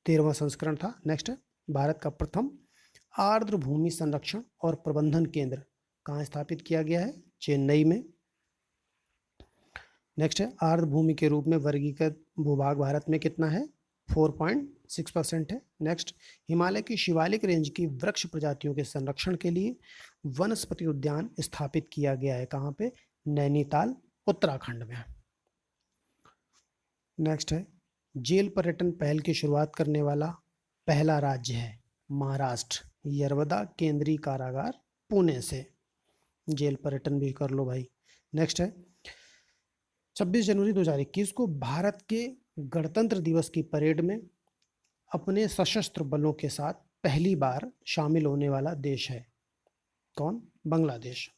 13वां संस्करण था। नेक्स्ट है, भारत का प्रथम आर्द्र भूमि संरक्षण और प्रबंधन केंद्र कहाँ स्थापित किया गया है? चेन्नई में। नेक्स्ट है, आर्द्र भूमि के रूप में वर्गीकृत भूभाग भारत में कितना है? 4.6% है। नेक्स्ट, हिमालय की शिवालिक रेंज की वृक्ष प्रजातियों के संरक्षण के लिए वनस्पति उद्यान स्थापित किया गया है। कहाँ पे? नैनीताल, उत्तराखंड में। नेक्स्ट है, जेल पर्यटन पहल की शुरुआत करने वाला पहला राज्य है महाराष्ट्र। यरवदा केंद्रीय कारागार, पुणे से। जेल पर्यटन भी कर लो भाई। नेक्स्ट है, 26 जनवरी 2021 को भारत के गणतंत्र दिवस की परेड में अपने सशस्त्र बलों के साथ पहली बार शामिल होने वाला देश है कौन? बांग्लादेश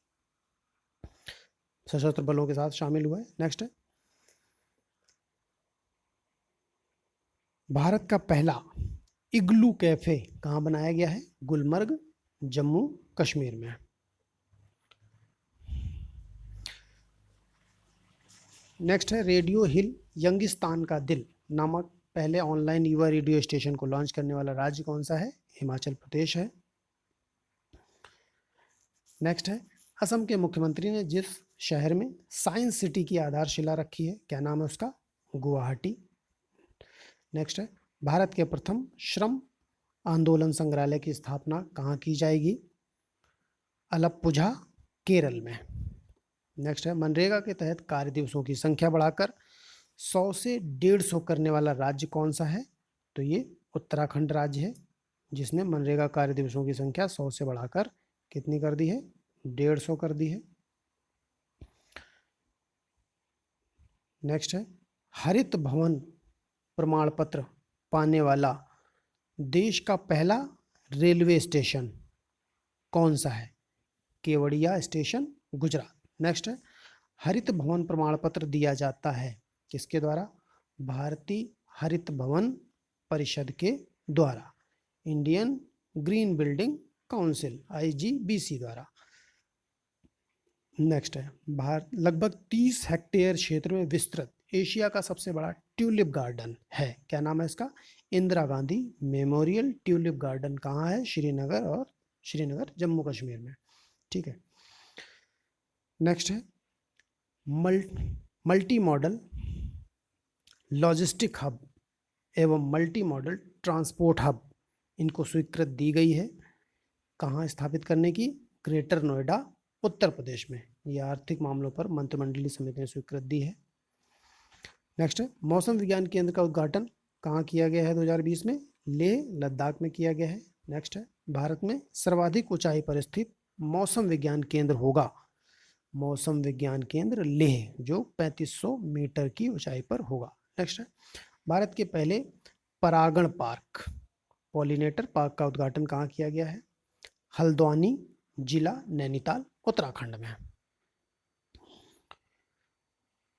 सशस्त्र बलों के साथ शामिल हुआ है। नेक्स्ट है, भारत का पहला इग्लू कैफे कहाँ बनाया गया है? गुलमर्ग, जम्मू कश्मीर में। नेक्स्ट है, रेडियो हिल यंगिस्तान का दिल नामक पहले ऑनलाइन युवा रेडियो स्टेशन को लॉन्च करने वाला राज्य कौन सा है? हिमाचल प्रदेश है। नेक्स्ट है, असम के मुख्यमंत्री ने जिस शहर में साइंस सिटी की आधारशिला रखी है, क्या नाम है उसका? गुवाहाटी। नेक्स्ट है, भारत के प्रथम श्रम आंदोलन संग्रहालय की स्थापना कहाँ की जाएगी? अलप्पुझा, केरल में। नेक्स्ट है, मनरेगा के तहत कार्य दिवसों की संख्या बढ़ाकर 100 से 150 करने वाला राज्य कौन सा है? तो ये उत्तराखंड राज्य है, जिसने मनरेगा कार्य दिवसों की संख्या 100 से बढ़ाकर कितनी कर दी है? 150 कर दी है। नेक्स्ट है, हरित भवन प्रमाण पत्र पाने वाला देश का पहला रेलवे स्टेशन कौन सा है? केवड़िया स्टेशन, गुजरात। नेक्स्ट है, हरित भवन प्रमाण पत्र दिया जाता है किसके द्वारा? भारतीय हरित भवन परिषद के द्वारा, Indian green building council IGBC द्वारा। नेक्स्ट है, भारत लगभग 30 हेक्टेयर क्षेत्र में विस्तृत एशिया का सबसे बड़ा ट्यूलिप गार्डन है, क्या नाम है इसका? Indira Gandhi memorial tulip garden कहाँ है? श्रीनगर जम्मू कश्मीर में। ठीक है। नेक्स्ट है, मल्टी मॉडल लॉजिस्टिक हब एवं मल्टी मॉडल ट्रांसपोर्ट हब इनको स्वीकृत दी गई है कहाँ स्थापित करने की? ग्रेटर नोएडा, उत्तर प्रदेश में। यह आर्थिक मामलों पर मंत्रिमंडलीय समिति ने स्वीकृत दी है। नेक्स्ट है, मौसम विज्ञान केंद्र का उद्घाटन कहाँ किया गया है 2020 में? लेह लद्दाख में किया गया है। नेक्स्ट है, भारत में सर्वाधिक ऊंचाई पर स्थित मौसम विज्ञान केंद्र होगा मौसम विज्ञान केंद्र लेह, जो 3500 मीटर की ऊंचाई पर होगा। नेक्स्ट है, भारत के पहले परागण पार्क पॉलिनेटर पार्क का उद्घाटन कहाँ किया गया है? हल्द्वानी जिला, नैनीताल, उत्तराखंड में।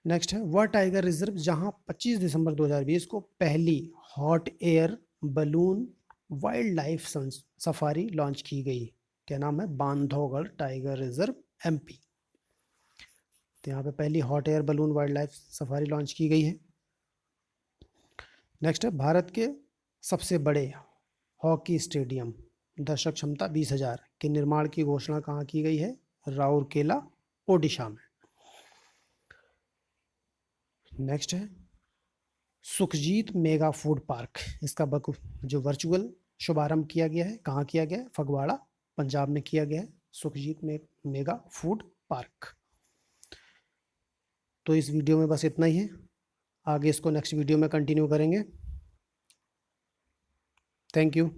नेक्स्ट है, वह टाइगर रिजर्व जहां 25 दिसंबर 2020 को पहली hot air balloon wild life safari launch की गई क्या नाम है, बांधवगढ़ टाइगर रिजर्व एमपी। तो यहाँ पे पहली hot air balloon wild life safari launch की गई है। नेक्स्ट है, भारत के सबसे बड़े हॉकी स्टेडियम दर्शक क्षमता 20,000 के निर्माण की घोषणा कहाँ की गई है, राउरकेला ओडिशा में। नेक्स्ट है, सुखजीत मेगा फूड पार्क, इसका जो वर्चुअल शुभारंभ किया गया है, कहाँ किया गया है, फगवाड़ा पंजाब में किया गया है, सुखजीत मेगा फूड पार्क। तो इस वीडियो में बस इतना ही है, आगे इसको नेक्स्ट वीडियो में कंटिन्यू करेंगे। Thank you.